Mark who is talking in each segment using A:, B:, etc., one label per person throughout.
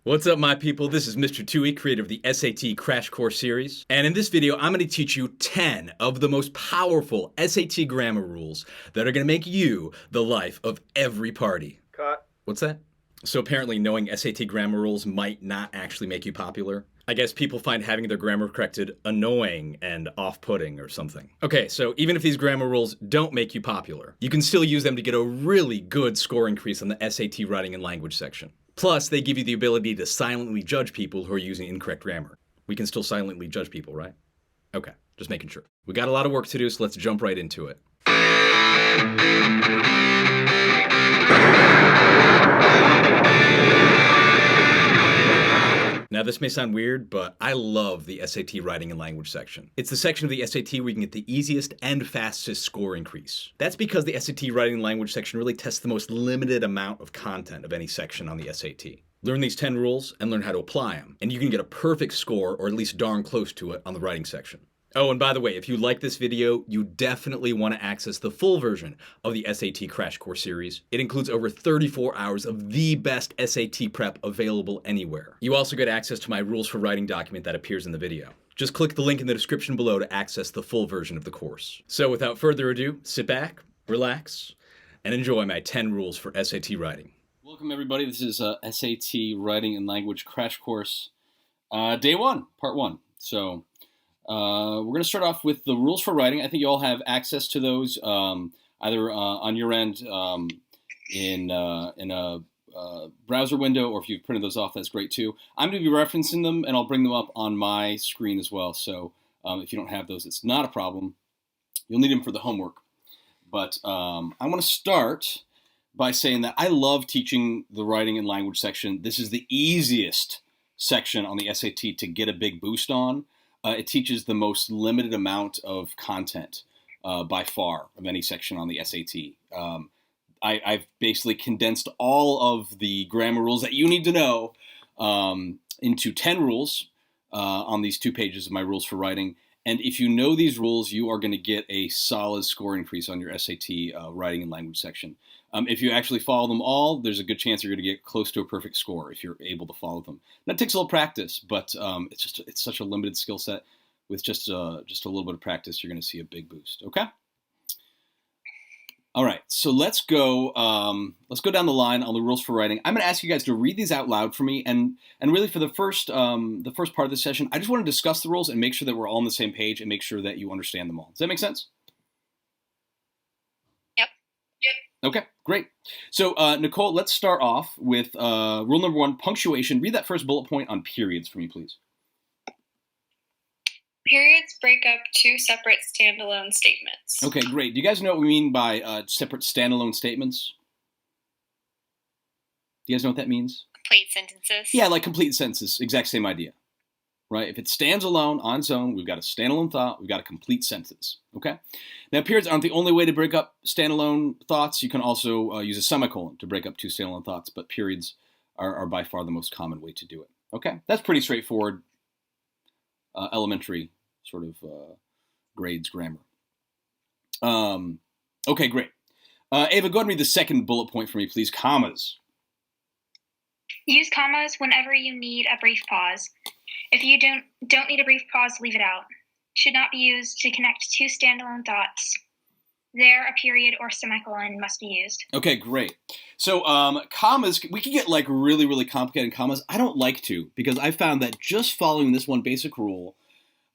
A: What's up, my people? This is Mr. Tui, creator of the SAT Crash Course series. And in this video, I'm going to teach you 10 of the most powerful SAT grammar rules that are going to make you the life of every party.
B: Cut.
A: What's that? So apparently knowing SAT grammar rules might not actually make you popular. I guess people find having their grammar corrected annoying and off-putting or something. Okay, so even if these grammar rules don't make you popular, you can still use them to get a really good score increase on the SAT writing and language section. Plus, they give you the ability to silently judge people who are using incorrect grammar. We can still silently judge people, right? Okay, just making sure. We got a lot of work to do, so let's jump right into it. Now, this may sound weird, but I love the SAT writing and language section. It's the section of the SAT where you can get the easiest and fastest score increase. That's because the SAT writing and language section really tests the most limited amount of content of any section on the SAT. Learn these 10 rules and learn how to apply them, and you can get a perfect score, or at least darn close to it, on the writing section. Oh, and by the way, if you like this video, you definitely want to access the full version of the SAT Crash Course series. It includes over 34 hours of the best SAT prep available anywhere. You also get access to my rules for writing document that appears in the video. Just click the link in the description below to access the full version of the course. So without further ado, sit back, relax, and enjoy my 10 rules for SAT writing.
C: Welcome everybody, this is SAT Writing and Language Crash Course, Day 1, Part 1. So we're going to start off with the rules for writing. I think you all have access to those either on your end in a browser window, or if you've printed those off, that's great too. I'm going to be referencing them, and I'll bring them up on my screen as well. So if you don't have those, it's not a problem. You'll need them for the homework. But I want to start by saying that I love teaching the writing and language section. This is the easiest section on the SAT to get a big boost on. It teaches the most limited amount of content by far of any section on the SAT. I've basically condensed all of the grammar rules that you need to know into 10 rules on these 2 pages of my rules for writing. And if you know these rules, you are going to get a solid score increase on your SAT writing and language section. If you actually follow them all, there's a good chance you're going to get close to a perfect score if you're able to follow them. That takes a little practice, but it's such a limited skill set. With just a little bit of practice, you're going to see a big boost. Okay. All right, so let's go down the line on the rules for writing. I'm going to ask you guys to read these out loud for me, and really for the first part of the session, I just want to discuss the rules and make sure that we're all on the same page and make sure that you understand them all. Does that make sense?
D: Yep.
C: Okay, great. So Nicole, let's start off with rule number 1, punctuation. Read that first bullet point on periods for me, please.
D: Periods break up 2 separate standalone statements.
C: Okay, great. Do you guys know what we mean by separate standalone statements? Do you guys know what that means?
D: Complete sentences.
C: Yeah, like complete sentences. Exact same idea, right? If it stands alone on its own, we've got a standalone thought, we've got a complete sentence, okay? Now, periods aren't the only way to break up standalone thoughts. You can also use a semicolon to break up 2 standalone thoughts, but periods are by far the most common way to do it, okay? That's pretty straightforward, elementary sort of grades grammar. Okay, great. Ava, go ahead and read the second bullet point for me, please. Commas.
D: Use commas whenever you need a brief pause. If you don't need a brief pause, leave it out. Should not be used to connect 2 standalone thoughts. There, a period or semicolon must be used.
C: Okay, great. So commas, we can get like really, really complicated commas. I don't like to, because I found that just following this one basic rule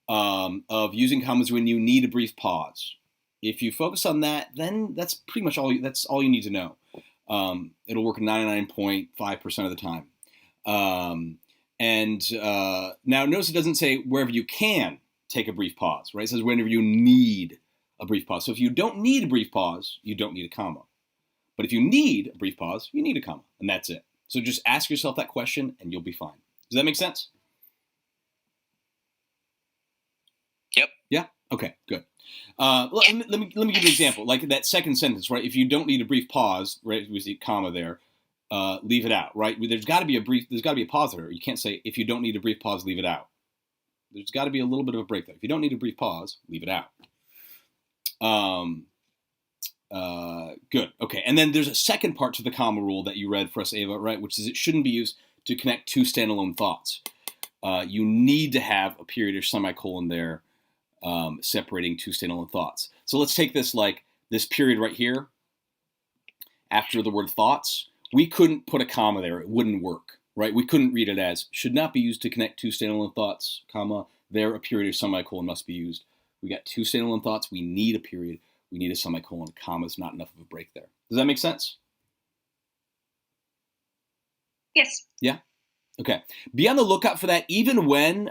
C: of using commas when you need a brief pause, if you focus on that, then that's pretty much all you need to know. It'll work 99.5% of the time. Now notice it doesn't say wherever you can take a brief pause, right? It says whenever you need a brief pause. So if you don't need a brief pause, you don't need a comma. But if you need a brief pause, you need a comma, and that's it. So just ask yourself that question, and you'll be fine. Does that make sense?
B: Yep.
C: Yeah? Okay, good. Let me give you an example. Like that second sentence, right? If you don't need a brief pause, right, we see comma there, leave it out, right? There's got to be a pause there. You can't say, if you don't need a brief pause, leave it out. There's got to be a little bit of a break there. If you don't need a brief pause, leave it out. Good. Okay. And then there's a second part to the comma rule that you read for us, Ava, right? Which is it shouldn't be used to connect two standalone thoughts. You need to have a period or semicolon there separating two standalone thoughts. So let's take this like this period right here after the word thoughts. We couldn't put a comma there. It wouldn't work, right? We couldn't read it as should not be used to connect two standalone thoughts, comma, there a period or semicolon must be used. We got two standalone thoughts. We need a period. We need a semicolon. Comma is not enough of a break there. Does that make sense?
D: Yes.
C: Yeah? Okay. Be on the lookout for that even when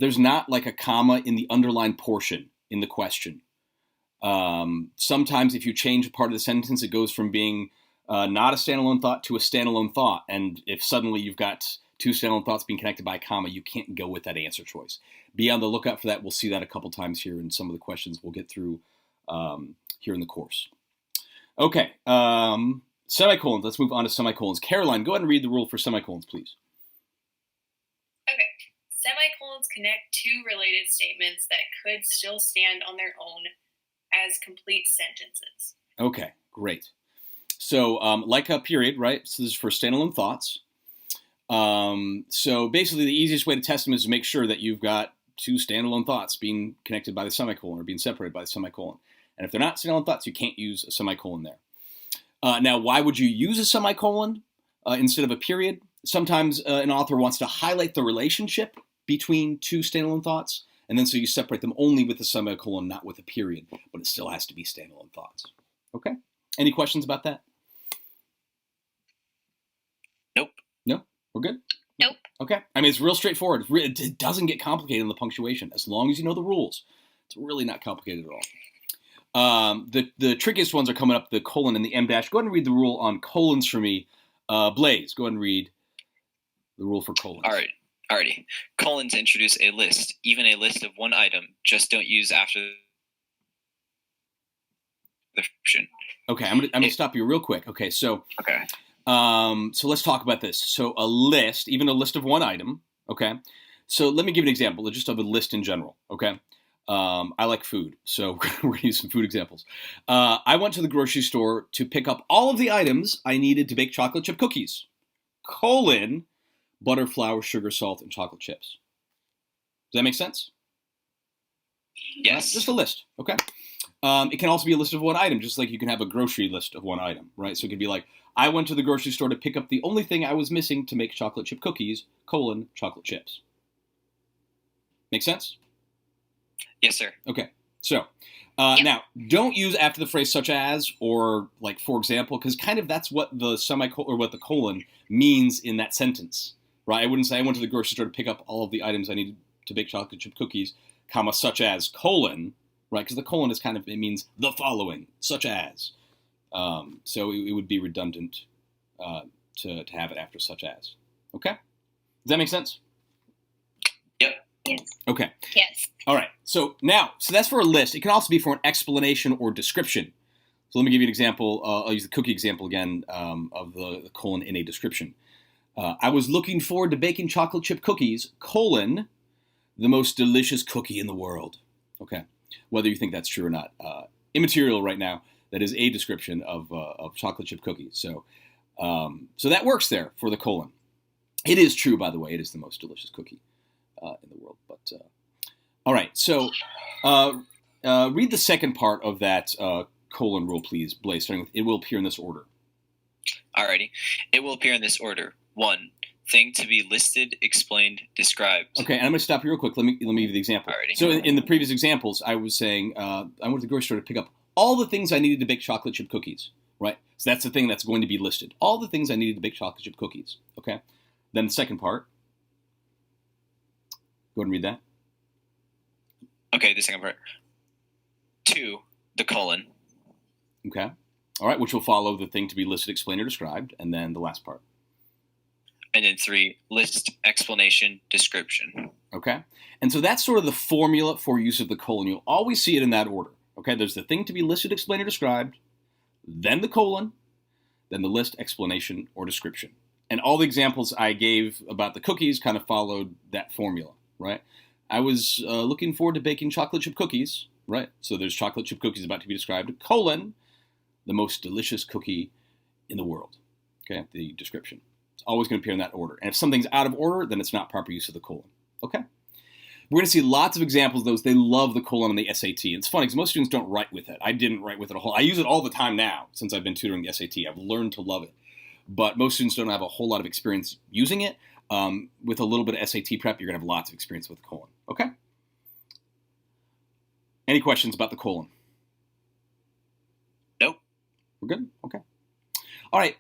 C: there's not like a comma in the underlined portion in the question. Sometimes if you change a part of the sentence, it goes from being not a standalone thought to a standalone thought. And if suddenly you've got two standalone thoughts being connected by a comma, you can't go with that answer choice. Be on the lookout for that. We'll see that a couple times here in some of the questions we'll get through here in the course. Okay. Semicolons. Let's move on to semicolons. Caroline, go ahead and read the rule for semicolons, please.
E: Okay. Semicolons connect two related statements that could still stand on their own as complete sentences.
C: Okay, great. So like a period, right? So this is for standalone thoughts. So basically the easiest way to test them is to make sure that you've got two standalone thoughts being connected by the semicolon or being separated by the semicolon. And if they're not standalone thoughts, you can't use a semicolon there. Now, why would you use a semicolon instead of a period? Sometimes an author wants to highlight the relationship between two standalone thoughts, and then so you separate them only with a semicolon, not with a period, but it still has to be standalone thoughts. Okay? Any questions about that?
B: Nope.
C: No? We're good?
D: Nope.
C: Okay. I mean, it's real straightforward. It doesn't get complicated in the punctuation. As long as you know the rules, it's really not complicated at all. The trickiest ones are coming up, the colon and the em dash. Go ahead and read the rule on colons for me. Blaze, go ahead and read the rule for colons.
B: Alrighty. Colons introduce a list, even a list of one item. Just don't use after the description.
C: Okay, I'm gonna stop you real quick. Okay, so
B: Okay.
C: so let's talk about this. So a list, even a list of one item. Okay, so let me give an example, just of a list in general. Okay. I like food, so we're going to use some food examples. I went to the grocery store to pick up all of the items I needed to bake chocolate chip cookies, colon, butter, flour, sugar, salt, and chocolate chips. Does that make sense?
B: Yes.
C: Just a list, okay? It can also be a list of one item, just like you can have a grocery list of one item, right? So it could be like, I went to the grocery store to pick up the only thing I was missing to make chocolate chip cookies, colon, chocolate chips. Make sense?
B: Yes, sir.
C: Okay, so now don't use after the phrase such as or like for example, because kind of that's what the semicolon or what the colon means in that sentence, right? I wouldn't say I went to the grocery store to pick up all of the items I needed to bake chocolate chip cookies, comma such as colon, right? Because the colon is kind of it means the following, such as. So it would be redundant to have it after such as. Okay, does that make sense?
B: Yep.
D: Yes.
C: Okay.
D: Yes.
C: All right. So that's for a list. It can also be for an explanation or description. So let me give you an example. I'll use the cookie example again of the colon in a description. I was looking forward to baking chocolate chip cookies, colon, the most delicious cookie in the world. Okay. Whether you think that's true or not. Immaterial right now. That is a description of chocolate chip cookies. So that works there for the colon. It is true, by the way. It is the most delicious cookie in the world. But all right, so read the second part of that colon rule, please, Blaze. Starting with, it will appear in this order.
B: Alrighty. It will appear in this order. 1. Thing to be listed, explained, described.
C: Okay, and I'm going to stop you real quick. Let me give you the example.
B: Alrighty.
C: So in the previous examples, I was saying I went to the grocery store to pick up all the things I needed to bake chocolate chip cookies. Right. So that's the thing that's going to be listed. All the things I needed to bake chocolate chip cookies. Okay. Then the second part. Go ahead and read that.
B: Okay, the second part. 2. The colon.
C: Okay. All right, which will follow the thing to be listed, explained, or described, and then the last part.
B: And then 3. List, explanation, description.
C: Okay. And so that's sort of the formula for use of the colon. You'll always see it in that order. Okay. There's the thing to be listed, explained, or described, then the colon, then the list, explanation, or description. And all the examples I gave about the cookies kind of followed that formula, right? I was looking forward to baking chocolate chip cookies, right? So there's chocolate chip cookies about to be described, colon, the most delicious cookie in the world, okay, the description. It's always going to appear in that order. And if something's out of order, then it's not proper use of the colon. Okay? We're going to see lots of examples of those. They love the colon on the SAT. It's funny because most students don't write with it. I didn't write with it a whole. I use it all the time now since I've been tutoring the SAT. I've learned to love it. But most students don't have a whole lot of experience using it. With a little bit of SAT prep, you're going to have lots of experience with the colon. Okay? Any questions about the colon?
B: Nope.
C: We're good? Okay. All right.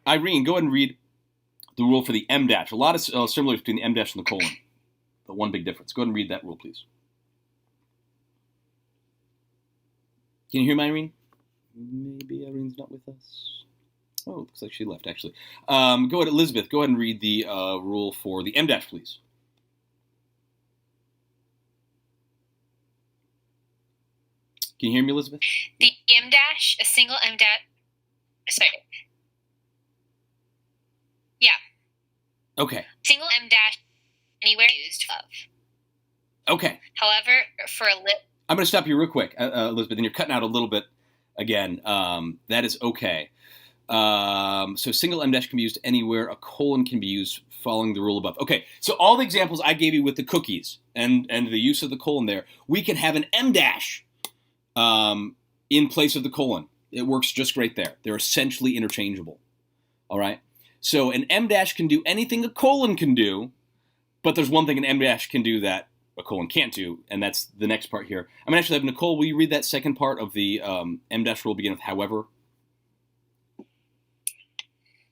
C: Irene, go ahead and read the rule for the M dash. A lot of similarities between the M dash and the colon, but one big difference. Go ahead and read that rule, please. Can you hear me, Irene? Maybe Irene's not with us. Oh, looks like she left, actually. Go ahead, Elizabeth. Go ahead and read the rule for the M dash, please. Can you hear me, Elizabeth?
F: The M dash, a single M dash. Sorry. Yeah.
C: Okay.
F: Single M dash anywhere used of.
C: Okay.
F: However, for a lip.
C: I'm going to stop you real quick, Elizabeth, and you're cutting out a little bit again. That is okay. So single M dash can be used anywhere. A colon can be used following the rule above. Okay, so all the examples I gave you with the cookies and the use of the colon there, we can have an M dash in place of the colon. It works just great there. They're essentially interchangeable. All right? So an M dash can do anything a colon can do, but there's one thing an M dash can do that a colon can't do, and that's the next part here. I'm going to actually have Nicole, will you read that second part of the M dash rule begin with however?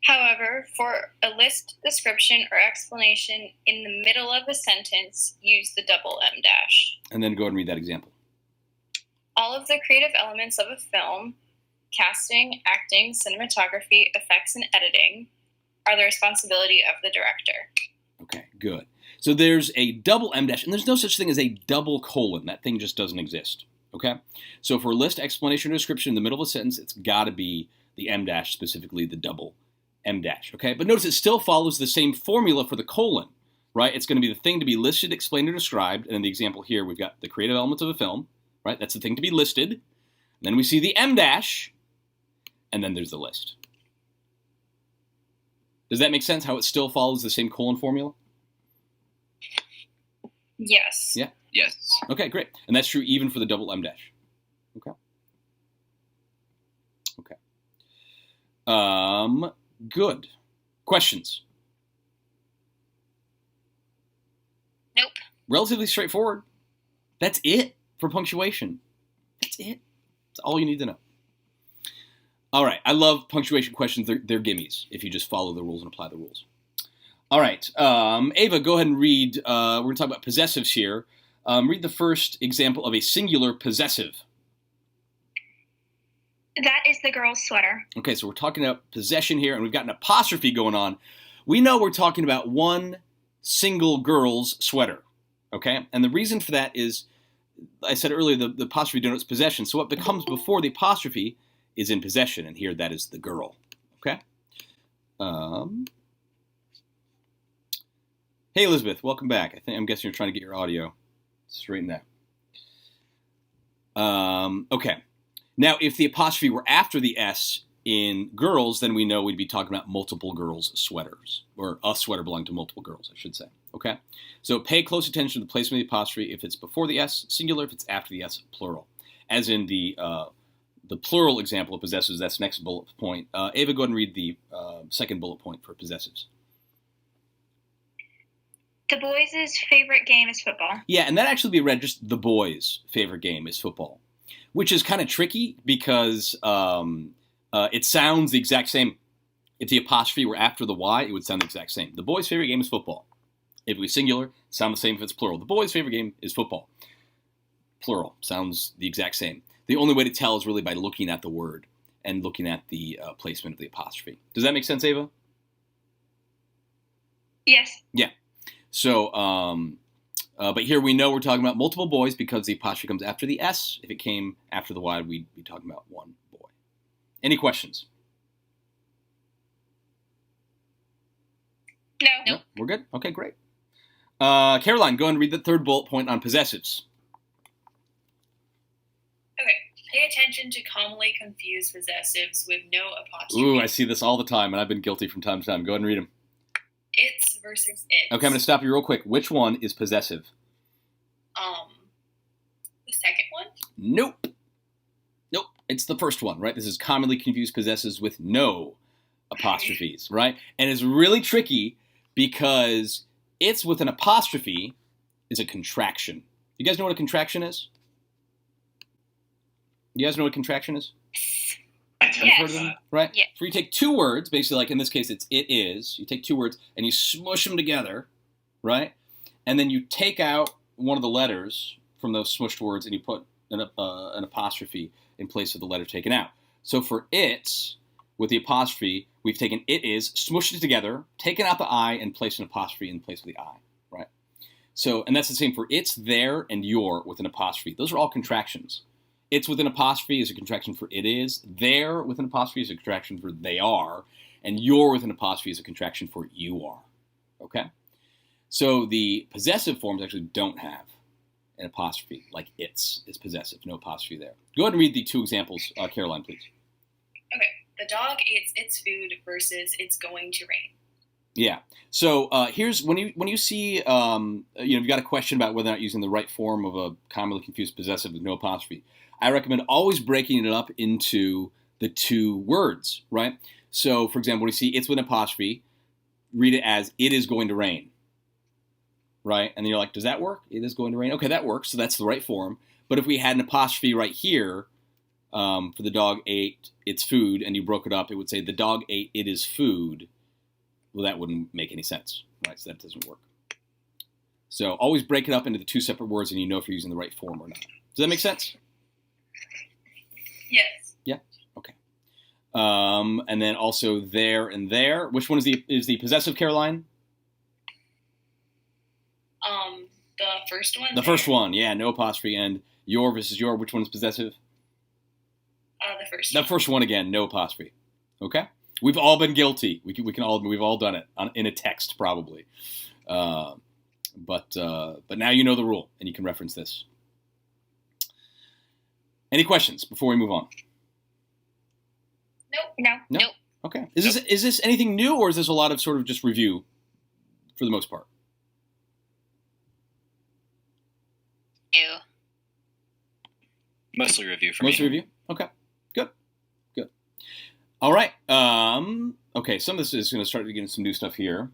E: However, for a list, description, or explanation in the middle of a sentence, use the double M dash.
C: And then go ahead and read that example.
E: All of the creative elements of a film, casting, acting, cinematography, effects, and editing, are the responsibility of the director.
C: Okay, good. So there's a double M dash, and there's no such thing as a double colon. That thing just doesn't exist. Okay? So for a list, explanation, or description in the middle of a sentence, it's got to be the M dash, specifically the double M dash. Okay? But notice it still follows the same formula for the colon, right? It's going to be the thing to be listed, explained, or described. And in the example here, we've got the creative elements of a film, right? That's the thing to be listed. And then we see the M dash, and then there's the list. Does that make sense, how it still follows the same colon formula?
E: Yes.
C: Yeah?
B: Yes.
C: Okay, great. And that's true even for the double M dash. Okay. Okay. Good. Questions?
F: Nope.
C: Relatively straightforward. That's it for punctuation. That's it. That's all you need to know. All right. I love punctuation questions. They're gimmies if you just follow the rules and apply the rules. All right. Ava, go ahead and read. We're going to talk about possessives here. Read the first example of a singular possessive.
D: That is the girl's sweater.
C: Okay, so we're talking about possession here, and we've got an apostrophe going on. We know we're talking about one single girl's sweater, okay? And the reason for that is, I said earlier, the apostrophe denotes possession. So what becomes before the apostrophe is in possession, and here that is the girl, okay? Hey, Elizabeth, welcome back. I'm guessing you're trying to get your audio straightened out. Okay. Now, if the apostrophe were after the S in girls, then we know we'd be talking about multiple girls' sweaters, or a sweater belonging to multiple girls, I should say. Okay? So pay close attention to the placement of the apostrophe if it's before the S, singular, if it's after the S, plural. As in the plural example of possessives, that's next bullet point. Ava, go ahead and read the second bullet point for possessives.
D: The boys' favorite game is football.
C: Yeah, and that actually be read just the boys' favorite game is football, which is kind of tricky because it sounds the exact same. If the apostrophe were after the Y, it would sound the exact same. The boys' favorite game is football. If it was singular, it sounds the same if it's plural. The boys' favorite game is football. Plural sounds the exact same. The only way to tell is really by looking at the word and looking at the placement of the apostrophe. Does that make sense, Ava?
D: Yes.
C: Yeah. So, but here we know we're talking about multiple boys because the apostrophe comes after the S. If it came after the Y, we'd be talking about one boy. Any questions?
D: No.
C: No? We're good? Okay, great. Caroline, go and read the third bullet point on possessives.
E: Okay. Pay attention to commonly confused possessives with no apostrophe.
C: Ooh, I see this all the time, and I've been guilty from time to time. Go ahead and read them.
E: It's versus its.
C: Okay, I'm going to stop you real quick. Which one is possessive?
E: The second one?
C: Nope. Nope. It's the first one, right? This is commonly confused possessives with no apostrophes, right? And it's really tricky because it's with an apostrophe is a contraction. You guys know what a contraction is? You guys know what a contraction is?
D: Yes.
C: Heard of them? Right?
F: Yeah.
C: So you take two words, basically like in this case it's it is. You take two words and you smush them together, right? And then you take out one of the letters from those smushed words and you put an apostrophe in place of the letter taken out. So for it, with the apostrophe, we've taken it is, smushed it together, taken out the I, and placed an apostrophe in place of the I, right? So, and that's the same for it's, there, and your with an apostrophe. Those are all contractions. It's with an apostrophe is a contraction for it is. There with an apostrophe is a contraction for they are. And your with an apostrophe is a contraction for you are. Okay? So the possessive forms actually don't have an apostrophe, like it's is possessive, no apostrophe there. Go ahead and read the two examples, Caroline, please.
E: Okay. The dog eats its food versus it's going to rain.
C: Yeah. So here's when you see you've got a question about whether or not using the right form of a commonly confused possessive with no apostrophe. I recommend always breaking it up into the two words, right? So, for example, when you see it's with an apostrophe, read it as it is going to rain, right? And then you're like, does that work? It is going to rain. Okay, that works. So that's the right form. But if we had an apostrophe right here for the dog ate its food and you broke it up, it would say the dog ate it is food. Well, that wouldn't make any sense, right? So that doesn't work. So always break it up into the two separate words and you know if you're using the right form or not. Does that make sense?
E: Yes.
C: Yeah? Okay. And then also there and there. Which one is the possessive, Caroline?
E: The first one.
C: The first one, yeah, no apostrophe. And your versus your, which one is possessive?
E: The first.
C: The first one again, no apostrophe. Okay? We've all been guilty. We've all done it in a text probably. But now you know the rule and you can reference this. Any questions before we move on?
E: Nope.
D: No.
F: Nope.
C: Okay. Is this anything new or is this a lot of sort of just review for the most part?
F: Ew.
B: Mostly review for me.
C: Mostly review? Okay. Good. All right. Okay, some of this is going to start to get into some new stuff here.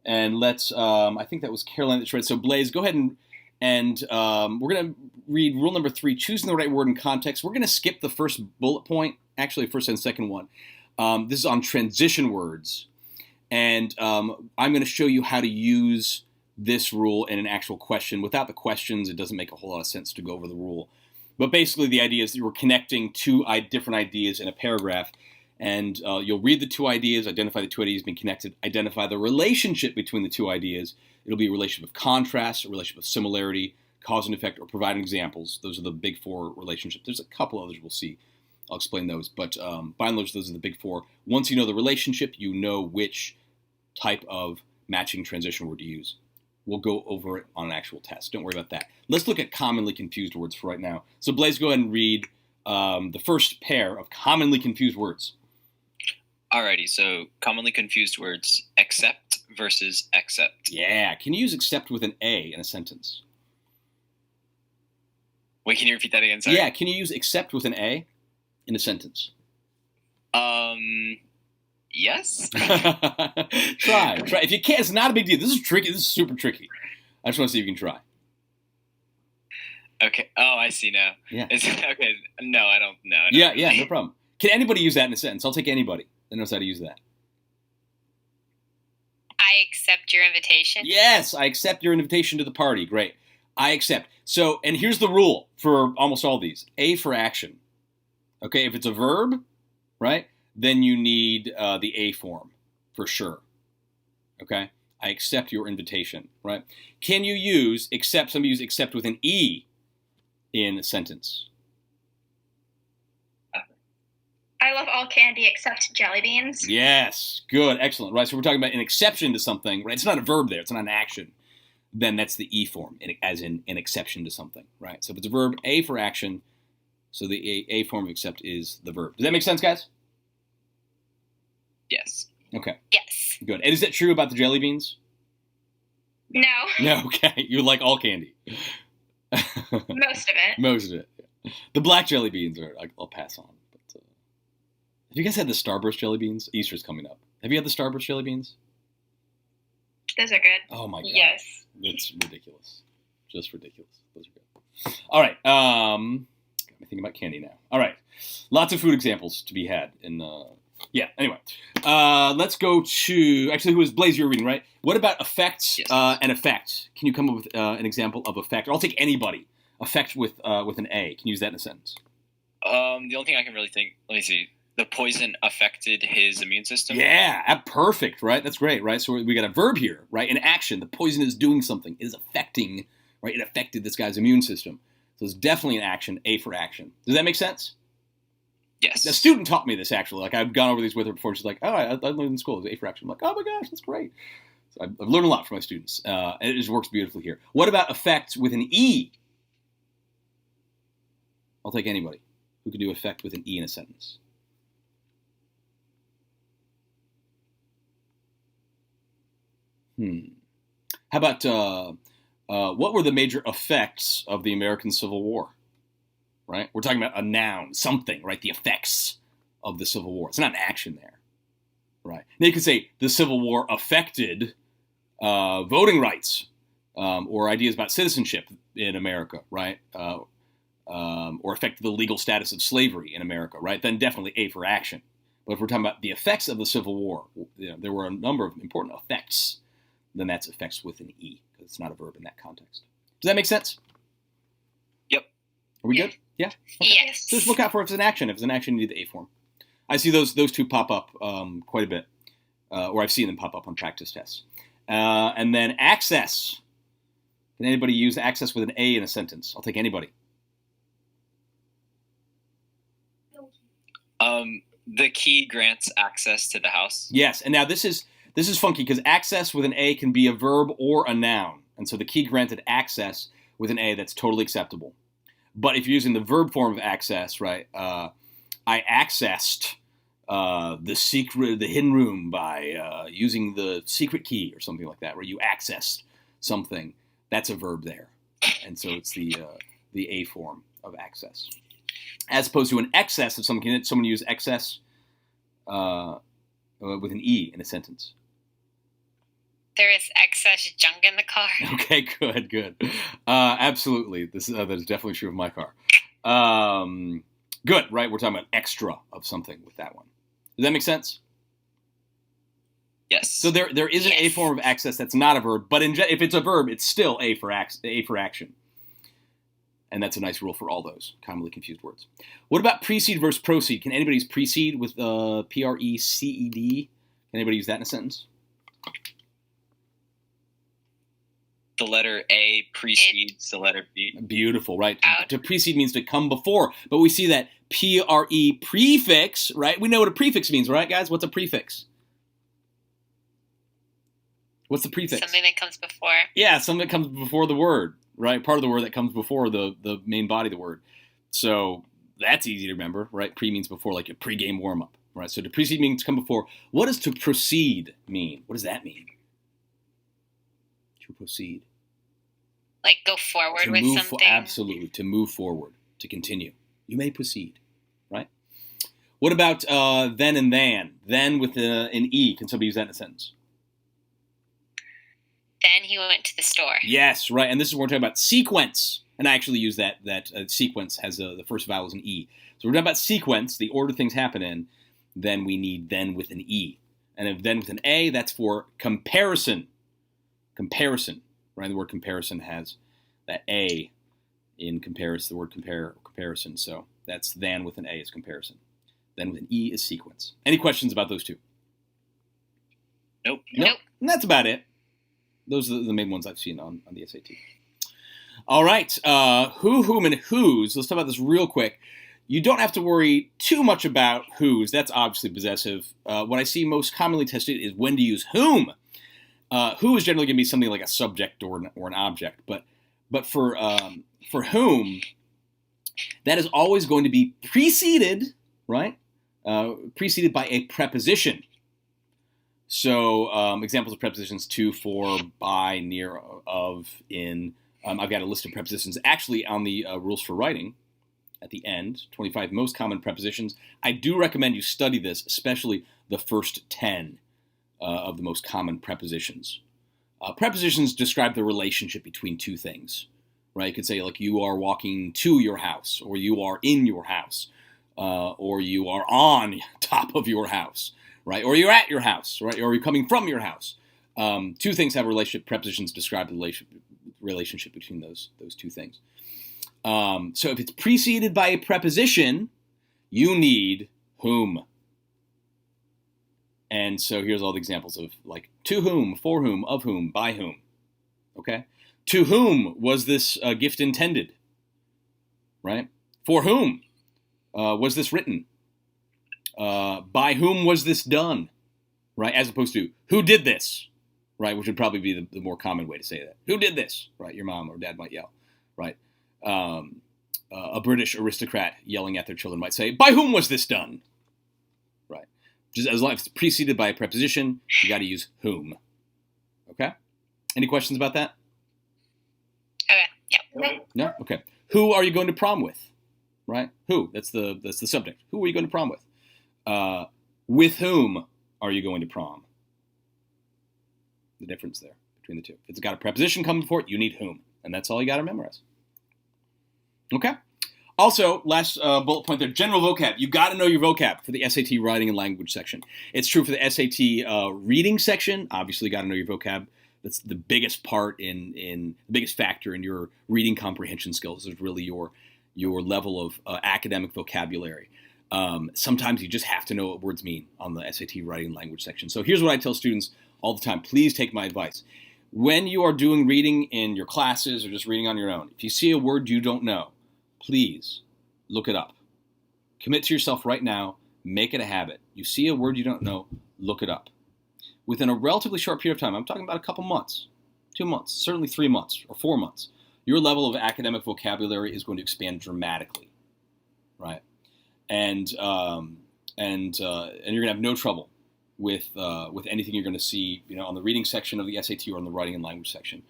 C: And let's, I think that was Caroline that read. So Blaze, go ahead and we're going to read rule number 3, choosing the right word in context. We're going to skip the first bullet point, actually first and second one. This is on transition words. And I'm going to show you how to use this rule in an actual question. Without the questions, it doesn't make a whole lot of sense to go over the rule. But basically the idea is that we're connecting two different ideas in a paragraph. And you'll read the two ideas, identify the two ideas being connected, identify the relationship between the two ideas. It'll be a relationship of contrast, a relationship of similarity, cause and effect, or providing examples. Those are the big 4 relationships. There's a couple others we'll see. I'll explain those. But by and large, those are the big 4. Once you know the relationship, you know which type of matching transition word to use. We'll go over it on an actual test. Don't worry about that. Let's look at commonly confused words for right now. So Blaze, go ahead and read the first pair of commonly confused words.
B: Alrighty, so commonly confused words, accept versus accept.
C: Yeah, can you use accept with an A in a sentence?
B: Wait, can you repeat that again? Sorry.
C: Yeah, can you use accept with an A in a sentence?
B: Yes.
C: Try. If you can't, it's not a big deal. This is tricky. This is super tricky. I just want to see if you can try.
B: Okay. Oh, I see now.
C: Yeah.
B: Okay. No, I don't know.
C: Yeah, no problem. Can anybody use that in a sentence? I'll take anybody that knows how to use that.
F: I accept your invitation.
C: Yes, I accept your invitation to the party. Great. I accept. So, and here's the rule for almost all these. A for action. Okay, if it's a verb, right, then you need the A form for sure. Okay? I accept your invitation, right? Can you use accept, somebody use accept with an E in a sentence?
D: I love all candy except jelly beans.
C: Yes, good, excellent. Right, so we're talking about an exception to something, right? It's not a verb there, it's not an action. Then that's the E form, as in an exception to something, right? So if it's a verb, A for action, So the a form of accept is the verb. Does that make sense, guys?
B: Yes.
C: Okay,
F: Yes.
C: good. And is that true about the jelly beans?
D: No,
C: No, okay. You like all candy.
D: most of it.
C: Most of it. Yeah. The black jelly beans I'll pass on. But, have you guys had the Starburst jelly beans? Easter's coming up. Have you had the Starburst jelly beans?
D: Those are good.
C: Oh my god.
E: Yes.
C: It's ridiculous. Just ridiculous. Those are good. All right. Got me thinking about candy now. All right. Lots of food examples to be had in anyway. Let's go to actually who was Blaze, you were reading, right? What about effects
B: Yes.
C: and effect? Can you come up with an example of effect? Or I'll take anybody. Effect with an A. Can you use that in a sentence?
B: The only thing I can really think. Let me see. The poison affected his immune system.
C: Yeah, perfect, right? That's great, right? So we got a verb here, right? In action, the poison is doing something. It is affecting, right? It affected this guy's immune system. So it's definitely an action, A for action. Does that make sense?
B: Yes.
C: A student taught me this, actually. Like, I've gone over these with her before. She's like, oh, I learned in school. It's A for action. I'm like, oh my gosh, that's great. So I've learned a lot from my students. And it just works beautifully here. What about effect with an E? I'll take anybody who can do effect with an E in a sentence. How about what were the major effects of the American Civil War? Right? We're talking about a noun, something, right? The effects of the Civil War. It's not an action there, right? Now you could say the Civil War affected voting rights or ideas about citizenship in America, right? Or affected the legal status of slavery in America, right? Then definitely A for action. But if we're talking about the effects of the Civil War, there were a number of important effects. Then that's effects with an E, because it's not a verb in that context. Does that make sense?
B: Yep.
C: Are we good? Yeah? Okay.
F: Yes.
C: So just look out for if it's an action. If it's an action, you need the A form. I see those two pop up quite a bit, or I've seen them pop up on practice tests. And then access. Can anybody use access with an A in a sentence? I'll take anybody.
B: The key grants access to the house.
C: Yes, and now this is funky because access with an A can be a verb or a noun. And so the key granted access with an A, that's totally acceptable. But if you're using the verb form of access, right, I accessed the hidden room by using the secret key or something like that, where you accessed something. That's a verb there. And so it's the A form of access. As opposed to an excess, if someone use excess with an E in a sentence.
F: There is excess junk in the car.
C: Okay, good. Absolutely. That is definitely true of my car. Good, right? We're talking about extra of something with that one. Does that make sense?
B: Yes.
C: So there is an A
F: Yes.
C: form of access that's not a verb, but if it's a verb, it's still A for action. And that's a nice rule for all those commonly confused words. What about precede versus proceed? Can anybody use precede with P-R-E-C-E-D? Can anybody use that in a sentence?
B: The letter A precedes the letter B.
C: Beautiful, right?
F: Out.
C: To precede means to come before. But we see that P-R-E prefix, right? We know what a prefix means, right, guys? What's a prefix? What's the prefix?
F: Something that comes before.
C: Yeah, something that comes before the word, right? Part of the word that comes before the main body of the word. So that's easy to remember, right? Pre means before, like a pre-game warm-up, right? So to precede means to come before. What does to proceed mean? What does that mean? To proceed.
F: Like go forward
C: To
F: with
C: move
F: something.
C: absolutely, to move forward, to continue. You may proceed, right? What about then and than? Then with an E. Can somebody use that in a sentence?
F: Then he went to the store.
C: Yes, right. And this is where we're talking about sequence. And I actually use that sequence has the first vowel is an E. So we're talking about sequence, the order things happen in. Then we need then with an E. And if then with an A, that's for comparison. Comparison, right? The word comparison has that A in comparison, the word comparison. So that's than with an A is comparison. Then with an E is sequence. Any questions about those two?
B: Nope.
F: Nope.
C: And that's about it. Those are the main ones I've seen on the SAT. All right. Who, whom, and whose. Let's talk about this real quick. You don't have to worry too much about whose. That's obviously possessive. What I see most commonly tested is when to use whom. Who is generally going to be something like a subject or an object. But for whom, that is always going to be preceded, right? Preceded by a preposition. So examples of prepositions: to, for, by, near, of, in. I've got a list of prepositions actually on the rules for writing at the end, 25 most common prepositions. I do recommend you study this, especially the first 10 of the most common prepositions. Prepositions describe the relationship between two things, right? You could say, like, you are walking to your house, or you are in your house, or you are on top of your house, right? Or you're at your house, right? Or you're coming from your house. Two things have a relationship. Prepositions describe the relationship between those two things. So if it's preceded by a preposition, you need whom. And so here's all the examples of, like, to whom, for whom, of whom, by whom. Okay? To whom was this gift intended? Right? For whom was this written? By whom was this done? Right? As opposed to, who did this? Right? Which would probably be the more common way to say that. Who did this? Right? Your mom or dad might yell. Right? A British aristocrat yelling at their children might say, by whom was this done? Right? Just as long as it's preceded by a preposition, you got to use whom. Okay? Any questions about that?
F: Okay. Yeah.
C: No? Okay. Who are you going to prom with? Right? Who? That's the subject. Who are you going to prom with? With whom are you going to prom? The difference there between the two. If it's got a preposition coming before it, you need whom. And that's all you got to memorize. Okay? Also, last bullet point there, general vocab. You got to know your vocab for the SAT writing and language section. It's true for the SAT reading section. Obviously, you got to know your vocab. That's the biggest part in the biggest factor in your reading comprehension skills is really your level of academic vocabulary. Sometimes you just have to know what words mean on the SAT writing and language section. So here's what I tell students all the time. Please take my advice. When you are doing reading in your classes or just reading on your own, if you see a word you don't know, please look it up. Commit to yourself right now. Make it a habit. You see a word you don't know, look it up. Within a relatively short period of time, I'm talking about a couple months, 2 months, certainly 3 months or 4 months, your level of academic vocabulary is going to expand dramatically, right? And you're going to have no trouble with anything you're going to see, on the reading section of the SAT or on the writing and language section,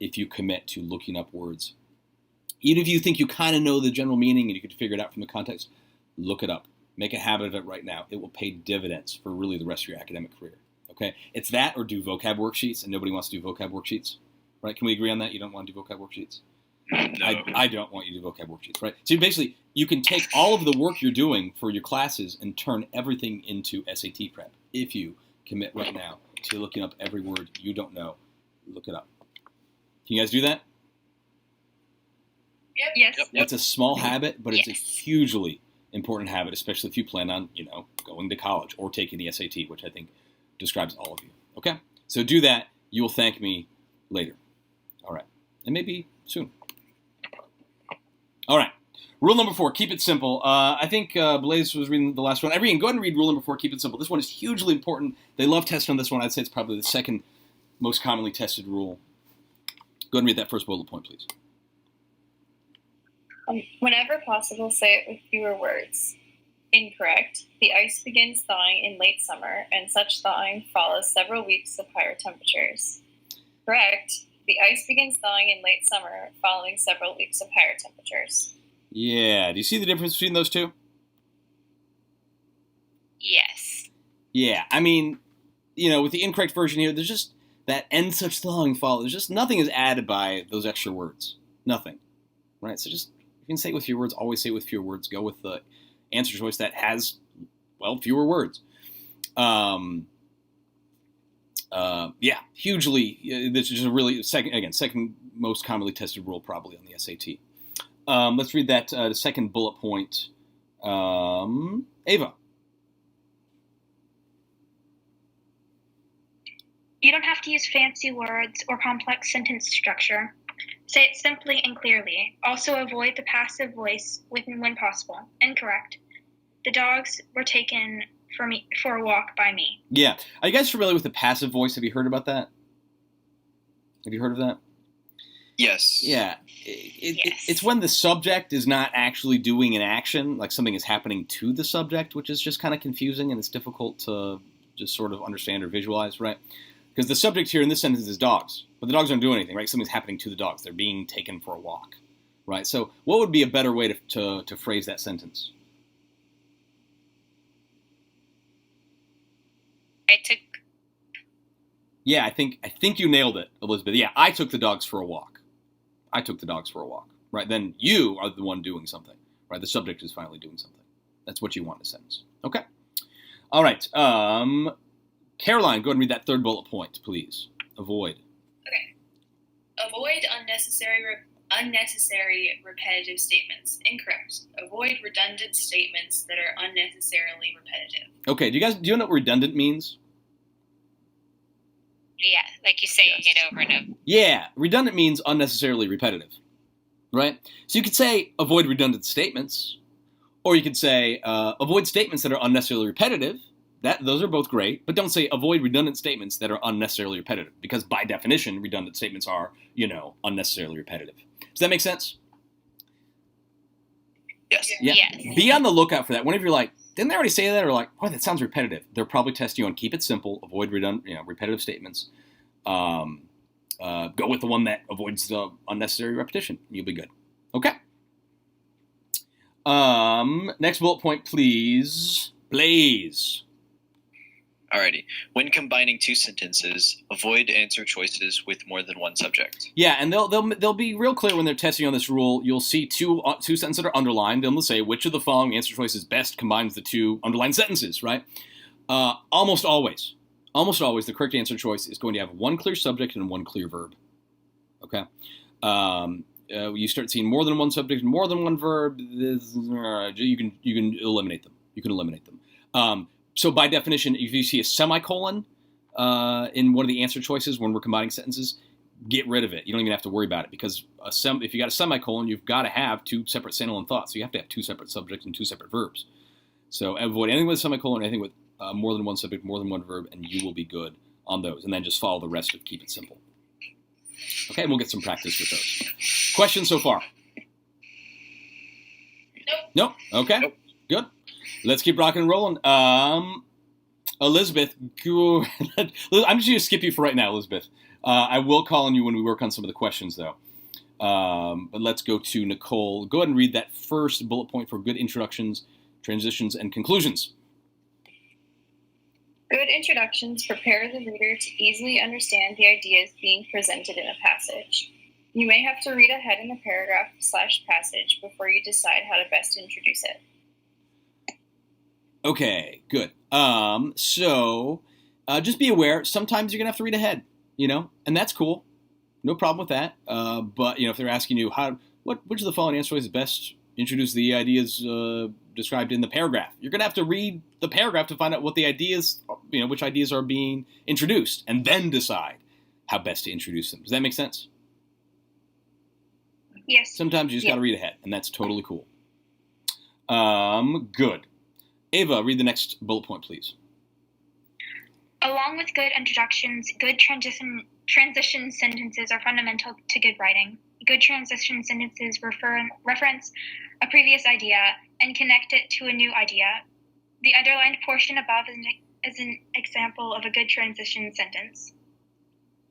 C: if you commit to looking up words. Even if you think you kind of know the general meaning and you can figure it out from the context, look it up. Make a habit of it right now. It will pay dividends for really the rest of your academic career. Okay? It's that or do vocab worksheets, and nobody wants to do vocab worksheets. Right? Can we agree on that? You don't want to do vocab worksheets?
B: No.
C: I don't want you to do vocab worksheets, right? So basically, you can take all of the work you're doing for your classes and turn everything into SAT prep if you commit right now to looking up every word you don't know. Look it up. Can you guys do that?
E: Yep.
D: Yes.
B: Yep.
C: It's a small habit, but it's a
F: Yes.
C: hugely important habit, especially if you plan on, going to college or taking the SAT, which I think describes all of you. Okay? So do that. You will thank me later. All right. And maybe soon. All right. Rule number 4, keep it simple. I think Blaze was reading the last one. Irene, go ahead and read rule number 4, keep it simple. This one is hugely important. They love testing on this one. I'd say it's probably the second most commonly tested rule. Go ahead and read that first bullet point, please.
G: Whenever possible, say it with fewer words. Incorrect. The ice begins thawing in late summer, and such thawing follows several weeks of higher temperatures. Correct. The ice begins thawing in late summer, following several weeks of higher temperatures.
C: Yeah. Do you see the difference between those two?
F: Yes.
C: Yeah. I mean, with the incorrect version here, there's just that and such thawing follows. There's just nothing is added by those extra words. Nothing. Right? So just, you can say it with fewer words, always say it with fewer words. Go with the answer choice that has, fewer words. Yeah, hugely. This is a really second most commonly tested rule probably on the SAT. Let's read that the second bullet point. Ava.
D: You don't have to use fancy words or complex sentence structure. Say it simply and clearly. Also avoid the passive voice when possible. Incorrect. The dogs were taken for a walk by me.
C: Yeah. Are you guys familiar with the passive voice? Have you heard about that? Have you heard of that?
B: Yes.
C: Yeah.
F: Yes.
C: It's when the subject is not actually doing an action, like something is happening to the subject, which is just kind of confusing and it's difficult to just sort of understand or visualize, right? Because the subject here in this sentence is dogs, but the dogs aren't doing anything, right? Something's happening to the dogs. They're being taken for a walk, right? So what would be a better way to phrase that sentence?
F: I took.
C: Yeah, I think you nailed it, Elizabeth. Yeah, I took the dogs for a walk. I took the dogs for a walk, right? Then you are the one doing something, right? The subject is finally doing something. That's what you want in a sentence. Okay. All right. Caroline, go ahead and read that third bullet point, please. Avoid.
E: Okay. Avoid unnecessary repetitive statements. Incorrect. Avoid redundant statements that are unnecessarily repetitive.
C: Okay. Do you know what redundant means?
F: Yeah, like you saying
B: Yes.
F: it over and over.
C: Yeah, redundant means unnecessarily repetitive, right? So you could say avoid redundant statements, or you could say avoid statements that are unnecessarily repetitive. Those are both great, but don't say avoid redundant statements that are unnecessarily repetitive, because by definition, redundant statements are, unnecessarily repetitive. Does that make sense?
B: Yes.
C: Yeah.
F: Yes.
C: Be on the lookout for that. Whenever you're like, didn't they already say that? Or like, oh, that sounds repetitive. They're probably testing you on keep it simple, avoid repetitive statements. Go with the one that avoids the unnecessary repetition. You'll be good. Okay. Next bullet point, please. Blaze.
B: Alrighty. When combining two sentences, avoid answer choices with more than one subject.
C: Yeah, and they'll be real clear when they're testing on this rule. You'll see two sentences that are underlined, and they'll say which of the following answer choices best combines the two underlined sentences. Right? Almost always, the correct answer choice is going to have one clear subject and one clear verb. Okay. You start seeing more than one subject and more than one verb. You can eliminate them. So by definition, if you see a semicolon in one of the answer choices when we're combining sentences, get rid of it. You don't even have to worry about it, because if you got a semicolon, you've got to have two separate standalone thoughts. So you have to have two separate subjects and two separate verbs. So avoid anything with a semicolon, anything with more than one subject, more than one verb, and you will be good on those. And then just follow the rest of keep it simple. Okay, and we'll get some practice with those. Questions so far? Nope. Okay.
B: Nope.
C: Good. Let's keep rocking and rolling. Elizabeth, I'm just going to skip you for right now, Elizabeth. I will call on you when we work on some of the questions, though. But let's go to Nicole. Go ahead and read that first bullet point for good introductions, transitions, and conclusions.
G: Good introductions prepare the reader to easily understand the ideas being presented in a passage. You may have to read ahead in the paragraph/passage before you decide how to best introduce it.
C: Okay, good. So just be aware, sometimes you're going to have to read ahead, and that's cool. No problem with that. But, if they're asking you which of the following answer is best introduce the ideas described in the paragraph, you're going to have to read the paragraph to find out what the ideas, which ideas are being introduced, and then decide how best to introduce them. Does that make sense?
D: Yes.
C: Sometimes you just got to read ahead, and that's totally cool. Good. Ava, read the next bullet point, please.
D: Along with good introductions, good transition sentences are fundamental to good writing. Good transition sentences reference a previous idea and connect it to a new idea. The underlined portion above is an example of a good transition sentence.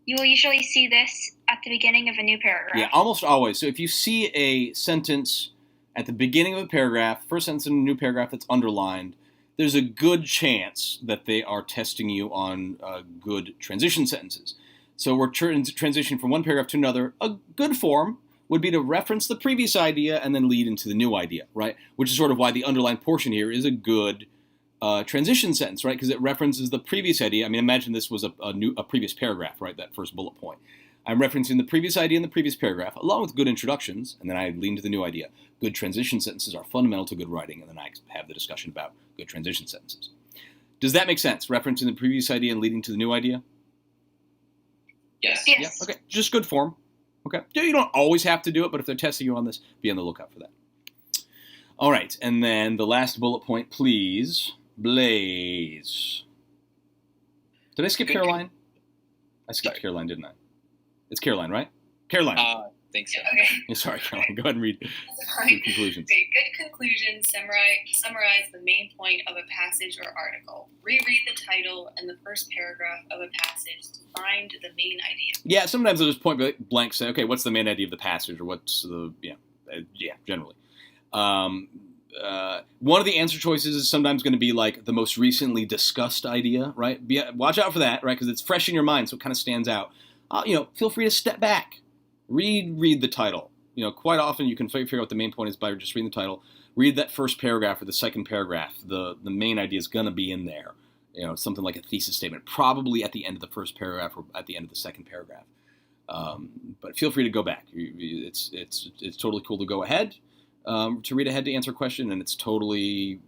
D: You will usually see this at the beginning of a new paragraph.
C: Yeah, almost always. So if you see a sentence at the beginning of a paragraph, first sentence in a new paragraph that's underlined, there's a good chance that they are testing you on good transition sentences. So we're transitioning from one paragraph to another. A good form would be to reference the previous idea and then lead into the new idea, right? Which is sort of why the underlined portion here is a good transition sentence, right? Because it references the previous idea. I mean, imagine this was a previous paragraph, right? That first bullet point. I'm referencing the previous idea in the previous paragraph, along with good introductions, and then I lean to the new idea. Good transition sentences are fundamental to good writing, and then I have the discussion about good transition sentences. Does that make sense? Referencing the previous idea and leading to the new idea?
B: Yes.
D: Yes.
C: Yeah, okay. Just good form. Okay. You don't always have to do it, but if they're testing you on this, be on the lookout for that. All right, and then the last bullet point, please. Blaze. Did I skip
B: Good.
C: Caroline? I skipped Caroline, didn't I? It's Caroline, right? Caroline.
B: think so.
E: Okay.
C: Yeah, sorry, Caroline. Go ahead and read
E: Sorry.
C: your conclusions.
E: Okay, good conclusions summarize the main point of a passage or article. Reread the title and the first paragraph of a passage to find the main idea.
C: Yeah, sometimes I'll just point blank, say, okay, what's the main idea of the passage, or what's the generally. One of the answer choices is sometimes going to be like the most recently discussed idea, right? Watch out for that, right? Because it's fresh in your mind, so it kind of stands out. Feel free to step back, read the title. Quite often you can figure out what the main point is by just reading the title. Read that first paragraph or the second paragraph. The main idea is going to be in there. Something like a thesis statement, probably at the end of the first paragraph or at the end of the second paragraph. But feel free to go back. It's totally cool to go ahead. To read ahead to answer a question, and it's totally,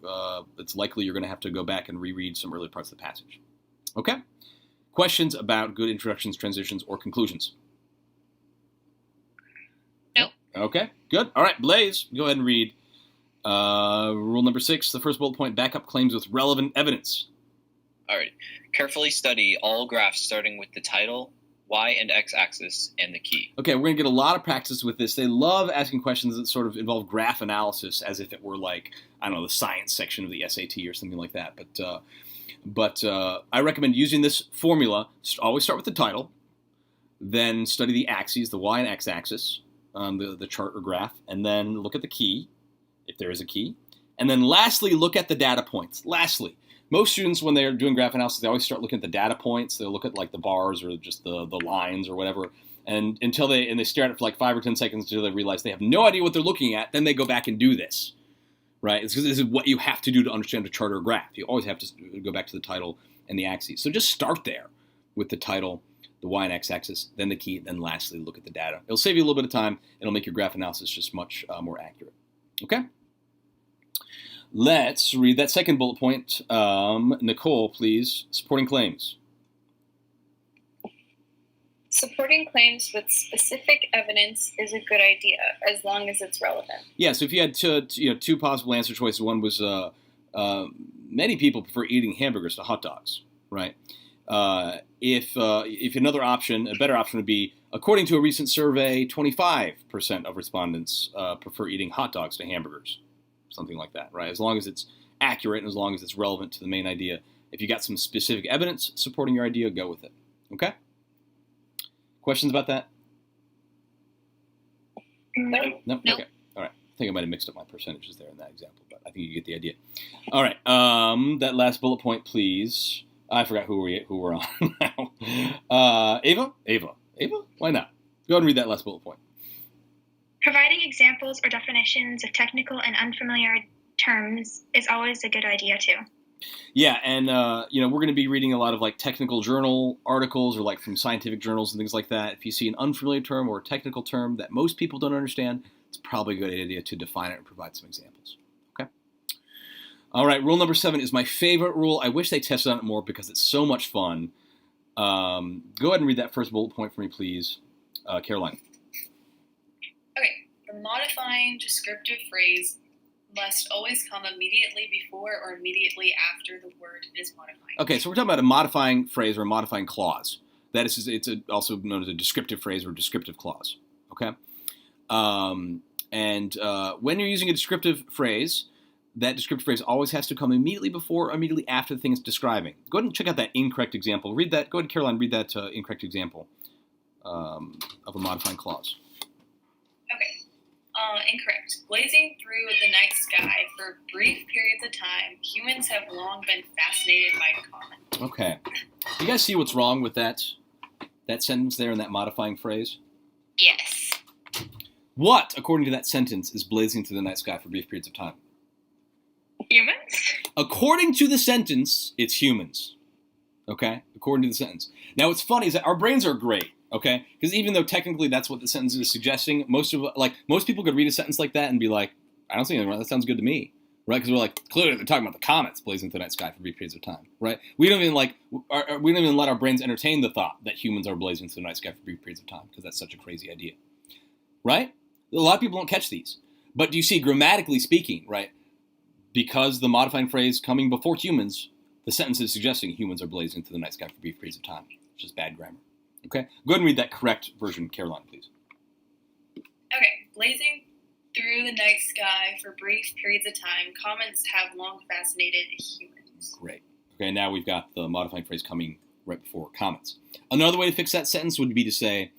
C: it's likely you're going to have to go back and reread some early parts of the passage. Okay? Questions about good introductions, transitions, or conclusions?
F: Nope.
C: Okay, good. All right, Blaze, go ahead and read rule number 6, the first bullet point, back up claims with relevant evidence.
B: Alright. Carefully study all graphs starting with the title, y and x-axis, and the key.
C: Okay, we're going to get a lot of practice with this. They love asking questions that sort of involve graph analysis as if it were like, I don't know, the science section of the SAT or something like that. But I recommend using this formula. Always start with the title, then study the axes, the y and x-axis, the chart or graph, and then look at the key, if there is a key. And then lastly, look at the data points. Lastly. Most students, when they're doing graph analysis, they always start looking at the data points. They'll look at like the bars or just the lines or whatever. And until they stare at it for like 5 or 10 seconds until they realize they have no idea what they're looking at, then they go back and do this, right? It's because this is what you have to do to understand a chart or graph. You always have to go back to the title and the axes. So just start there with the title, the y and x-axis, then the key, then lastly look at the data. It'll save you a little bit of time. It'll make your graph analysis just much more accurate. Okay? Let's read that second bullet point. Nicole, please. Supporting claims.
G: Supporting claims with specific evidence is a good idea, as long as it's relevant.
C: Yeah, so if you had two possible answer choices, one was many people prefer eating hamburgers to hot dogs, right? If another option, a better option would be, according to a recent survey, 25% of respondents prefer eating hot dogs to hamburgers. Something like that, right? As long as it's accurate and as long as it's relevant to the main idea. If you got some specific evidence supporting your idea, go with it. Okay? Questions about that?
G: No.
C: No?
F: Nope.
C: Okay. All right. I think I might have mixed up my percentages there in that example, but I think you get the idea. All right. That last bullet point, please. I forgot who we're on now. Ava? Why not? Go ahead and read that last bullet point.
D: Providing examples or definitions of technical and unfamiliar terms is always a good idea too.
C: Yeah, and we're going to be reading a lot of like technical journal articles or like from scientific journals and things like that. If you see an unfamiliar term or a technical term that most people don't understand, it's probably a good idea to define it and provide some examples. Okay. All right, rule number 7 is my favorite rule. I wish they tested on it more because it's so much fun. Go ahead and read that first bullet point for me, please, Caroline.
E: Okay, the modifying descriptive phrase must always come immediately before or immediately after the word is modified.
C: Okay, so we're talking about a modifying phrase or a modifying clause. That is, it's also known as a descriptive phrase or descriptive clause. Okay, when you're using a descriptive phrase, that descriptive phrase always has to come immediately before or immediately after the thing it's describing. Go ahead and check out that incorrect example. Read that. Go ahead, Caroline. Read that incorrect example of a modifying clause.
E: Incorrect. Blazing through the night sky for brief periods of time, humans have long been fascinated by the comet.
C: Okay. You guys see what's wrong with that sentence there in that modifying phrase?
F: Yes.
C: What, according to that sentence, is blazing through the night sky for brief periods of time?
D: Humans?
C: According to the sentence, it's humans. Okay? According to the sentence. Now, what's funny is that our brains are great. Okay? Because even though technically that's what the sentence is suggesting, most people could read a sentence like that and be like, I don't see anything wrong. That sounds good to me. Right? Because we're like, clearly they're talking about the comets blazing through the night sky for brief periods of time. Right? We don't even let our brains entertain the thought that humans are blazing through the night sky for brief periods of time because that's such a crazy idea. Right? A lot of people don't catch these. But do you see, grammatically speaking, right? Because the modifying phrase coming before humans, the sentence is suggesting humans are blazing through the night sky for brief periods of time. It's just bad grammar. Okay? Go ahead and read that correct version, Caroline, please.
E: Okay, blazing through the night sky for brief periods of time, comets have long fascinated humans.
C: Great. Okay, now we've got the modifying phrase coming right before comets. Another way to fix that sentence would be to say,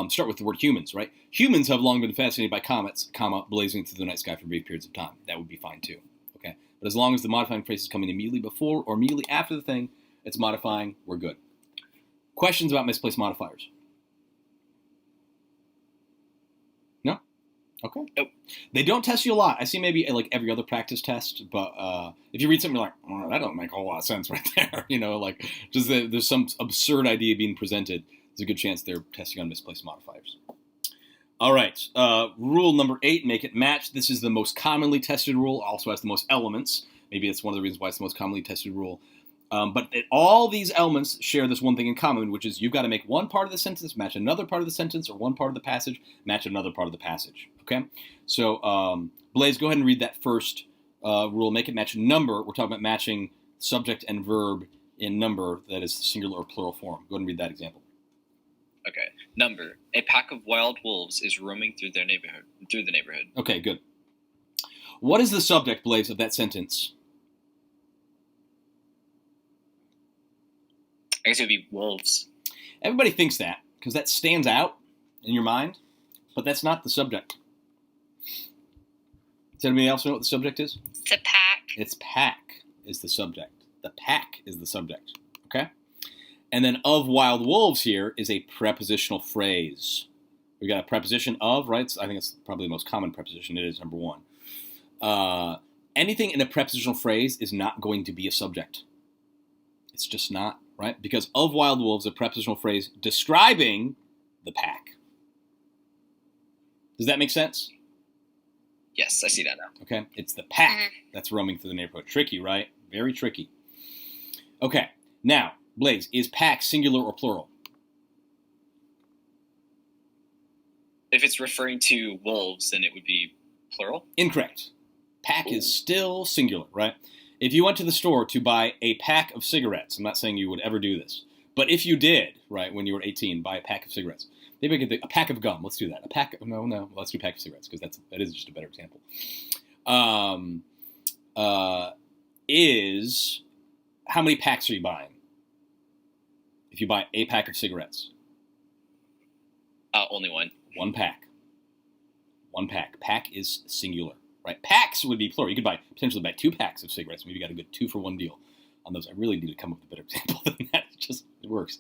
C: start with the word humans, right? Humans have long been fascinated by comets, comma, blazing through the night sky for brief periods of time. That would be fine too, okay? But as long as the modifying phrase is coming immediately before or immediately after the thing it's modifying, we're good. Questions about misplaced modifiers? No? Okay.
B: Nope.
C: They don't test you a lot. I see maybe like every other practice test, but if you read something you're like, oh, that doesn't make a whole lot of sense right there, like just that there's some absurd idea being presented, there's a good chance they're testing on misplaced modifiers. All right, rule number 8, make it match. This is the most commonly tested rule, also has the most elements. Maybe that's one of the reasons why it's the most commonly tested rule. But all these elements share this one thing in common, which is you've got to make one part of the sentence match another part of the sentence, or one part of the passage match another part of the passage. Okay? So, Blaze, go ahead and read that first rule. Make it match number. We're talking about matching subject and verb in number, that is the singular or plural form. Go ahead and read that example.
B: Okay. Number. A pack of wild wolves is roaming through the neighborhood.
C: Okay, good. What is the subject, Blaze, of that sentence?
B: I guess it would be wolves.
C: Everybody thinks that, because that stands out in your mind, but that's not the subject. Does anybody else know what the subject is?
F: It's a pack.
C: It's pack is the subject. The pack is the subject, okay? And then of wild wolves here is a prepositional phrase. We got a preposition of, right? I think it's probably the most common preposition. It is number 1. Anything in a prepositional phrase is not going to be a subject. It's just not, right? Because of wild wolves, a prepositional phrase describing the pack. Does that make sense?
B: Yes, I see that now.
C: Okay, it's the pack that's roaming through the neighborhood. Tricky, right? Very tricky. Okay, now, Blaze, is pack singular or plural?
B: If it's referring to wolves, then it would be plural.
C: Incorrect. Pack is still singular, right? If you went to the store to buy a pack of cigarettes, I'm not saying you would ever do this, but if you did, right, when you were 18, buy a pack of cigarettes. Maybe I could a pack of gum. Let's do that. Let's do a pack of cigarettes because that is just a better example. Is how many packs are you buying? If you buy a pack of cigarettes,
B: Only one.
C: one pack. One pack. Pack is singular, right? Packs would be plural. You could potentially buy 2 packs of cigarettes. Maybe you got a good 2-for-1 deal on those. I really need to come up with a better example than that. It works.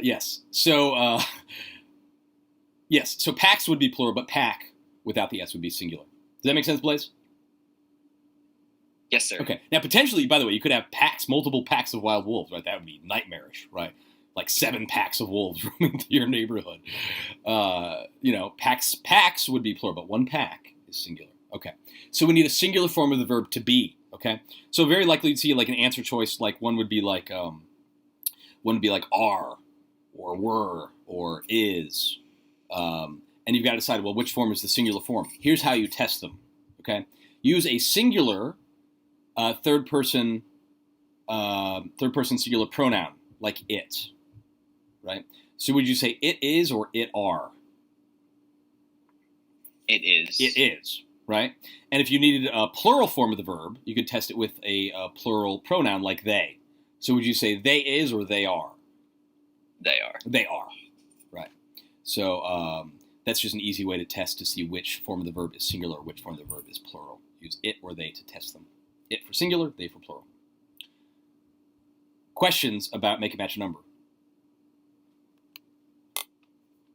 C: Yes. So, yes. So packs would be plural, but pack without the S would be singular. Does that make sense, Blaze?
B: Yes, sir.
C: Okay. Now, potentially, by the way, you could have multiple packs of wild wolves, right? That would be nightmarish, right? Like 7 packs of wolves roaming through your neighborhood. Packs would be plural, but one pack is singular. Okay. So we need a singular form of the verb to be. Okay. So very likely you'd see like an answer choice, like one would be like are, or were, or is. And you've got to decide, well, which form is the singular form? Here's how you test them. Okay. Use a singular third person singular pronoun, like it, right? So would you say it is or it are?
B: It is.
C: It is, right? And if you needed a plural form of the verb, you could test it with a plural pronoun like they. So would you say they is or they are?
B: They are.
C: They are, right? So that's just an easy way to test to see which form of the verb is singular, which form of the verb is plural. Use it or they to test them. It for singular, they for plural. Questions about make it match a number?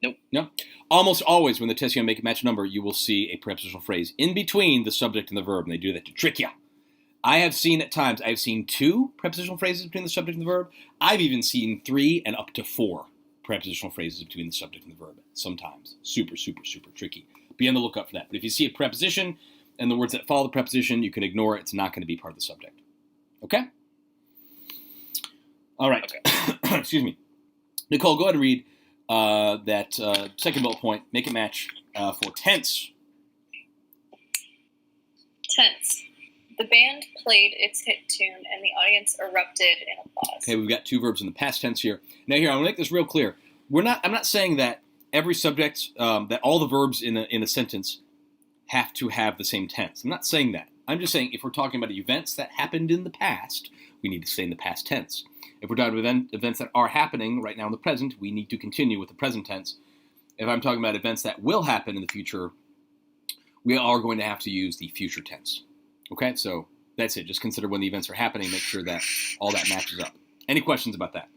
B: Nope.
C: No? Almost always when they're testing on make it match a number, you will see a prepositional phrase in between the subject and the verb, and they do that to trick you. I've seen 2 prepositional phrases between the subject and the verb. I've even seen 3 and up to 4 prepositional phrases between the subject and the verb sometimes. Super, super, super tricky. Be on the lookout for that. But if you see a preposition and the words that follow the preposition, you can ignore it. It's not going to be part of the subject. Okay? All right. Okay. Excuse me. Nicole, go ahead and read that second bullet point. Make it match for tense.
G: Tense. The band played its hit tune, and the audience erupted in applause.
C: Okay, we've got 2 verbs in the past tense here. Now here, I'm going to make this real clear. I'm not saying that every subject, that all the verbs in a sentence have to have the same tense. I'm not saying that. I'm just saying if we're talking about events that happened in the past, we need to say in the past tense. If we're talking about events that are happening right now in the present, we need to continue with the present tense. If I'm talking about events that will happen in the future, we are going to have to use the future tense. Okay, so that's it. Just consider when the events are happening, make sure that all that matches up. Any questions about that?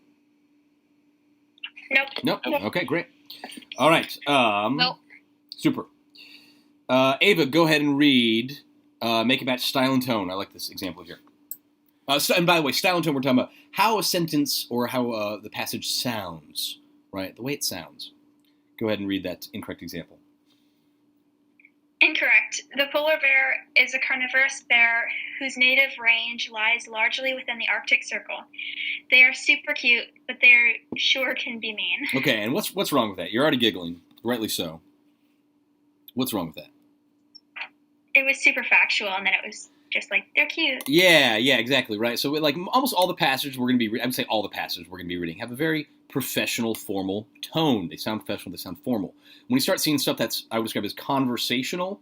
D: Nope.
C: Nope. Okay, great. All right.
F: Nope.
C: Super. Ava, go ahead and read Make It Match Style and Tone. I like this example here. And by the way, style and tone, we're talking about how a sentence or how the passage sounds, right? The way it sounds. Go ahead and read that incorrect example.
D: Incorrect. The polar bear is a carnivorous bear whose native range lies largely within the Arctic Circle. They are super cute, but they sure can be mean.
C: Okay, and what's wrong with that? You're already giggling, rightly so. What's wrong with that?
D: It was super factual, and then it was just like, they're cute.
C: Yeah, exactly, right. So like almost all the passages we're going to be, I would say all the passages we're going to be reading have a very professional, formal tone. They sound professional, they sound formal. When you start seeing stuff that's, I would describe as conversational,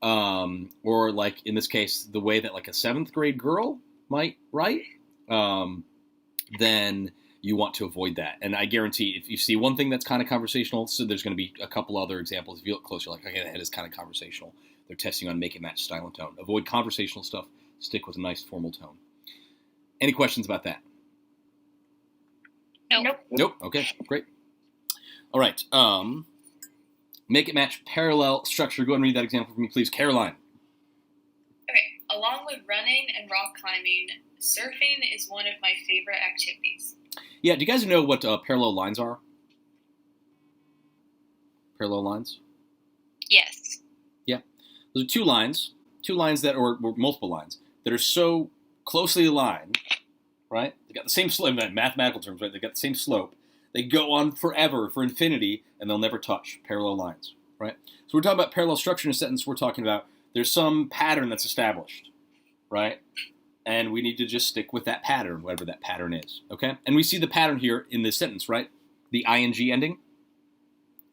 C: or like in this case, the way that like a 7th grade girl might write, then you want to avoid that. And I guarantee if you see one thing that's kind of conversational, so there's going to be a couple other examples. If you look closer, like, okay, that is kind of conversational. They're testing on Make It Match Style and Tone. Avoid conversational stuff. Stick with a nice formal tone. Any questions about that? Nope. Okay, great. All right. Make It Match Parallel Structure. Go ahead and read that example for me, please. Caroline.
E: Okay. Along with running and rock climbing, surfing is one of my favorite activities.
C: Yeah, do you guys know what parallel lines are? Parallel lines?
F: Yes.
C: Yeah. Those are two lines that, or multiple lines, that are so closely aligned, right? They got the same slope, in mathematical terms, right? They got the same slope. They go on forever, for infinity, and they'll never touch. Parallel lines, right? So we're talking about parallel structure in a sentence. We're talking about there's some pattern that's established, right? And we need to just stick with that pattern, whatever that pattern is, okay? And we see the pattern here in this sentence, right? The ing ending,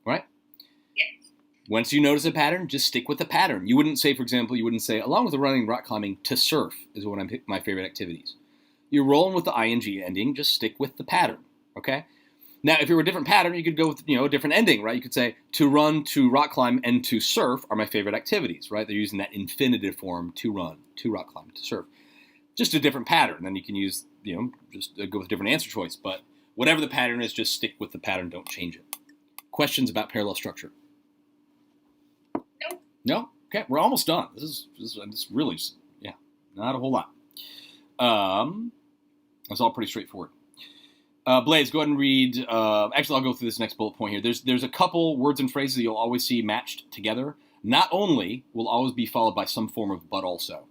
C: right?
E: Yes.
C: Once you notice a pattern, just stick with the pattern. You wouldn't say, for example, along with the running and rock climbing, to surf is one of my favorite activities. You're rolling with the ing ending, just stick with the pattern, okay? Now, if it were a different pattern, you could go with, a different ending, right? You could say, to run, to rock climb, and to surf are my favorite activities, right? They're using that infinitive form, to run, to rock climb, to surf. Just a different pattern. Then you can use, just go with a different answer choice. But whatever the pattern is, just stick with the pattern. Don't change it. Questions about parallel structure?
E: Nope.
C: No? Okay, we're almost done. This is really, not a whole lot. That's all pretty straightforward. Blaze, go ahead and read. Actually, I'll go through this next bullet point here. There's a couple words and phrases that you'll always see matched together. Not only will always be followed by some form of but also.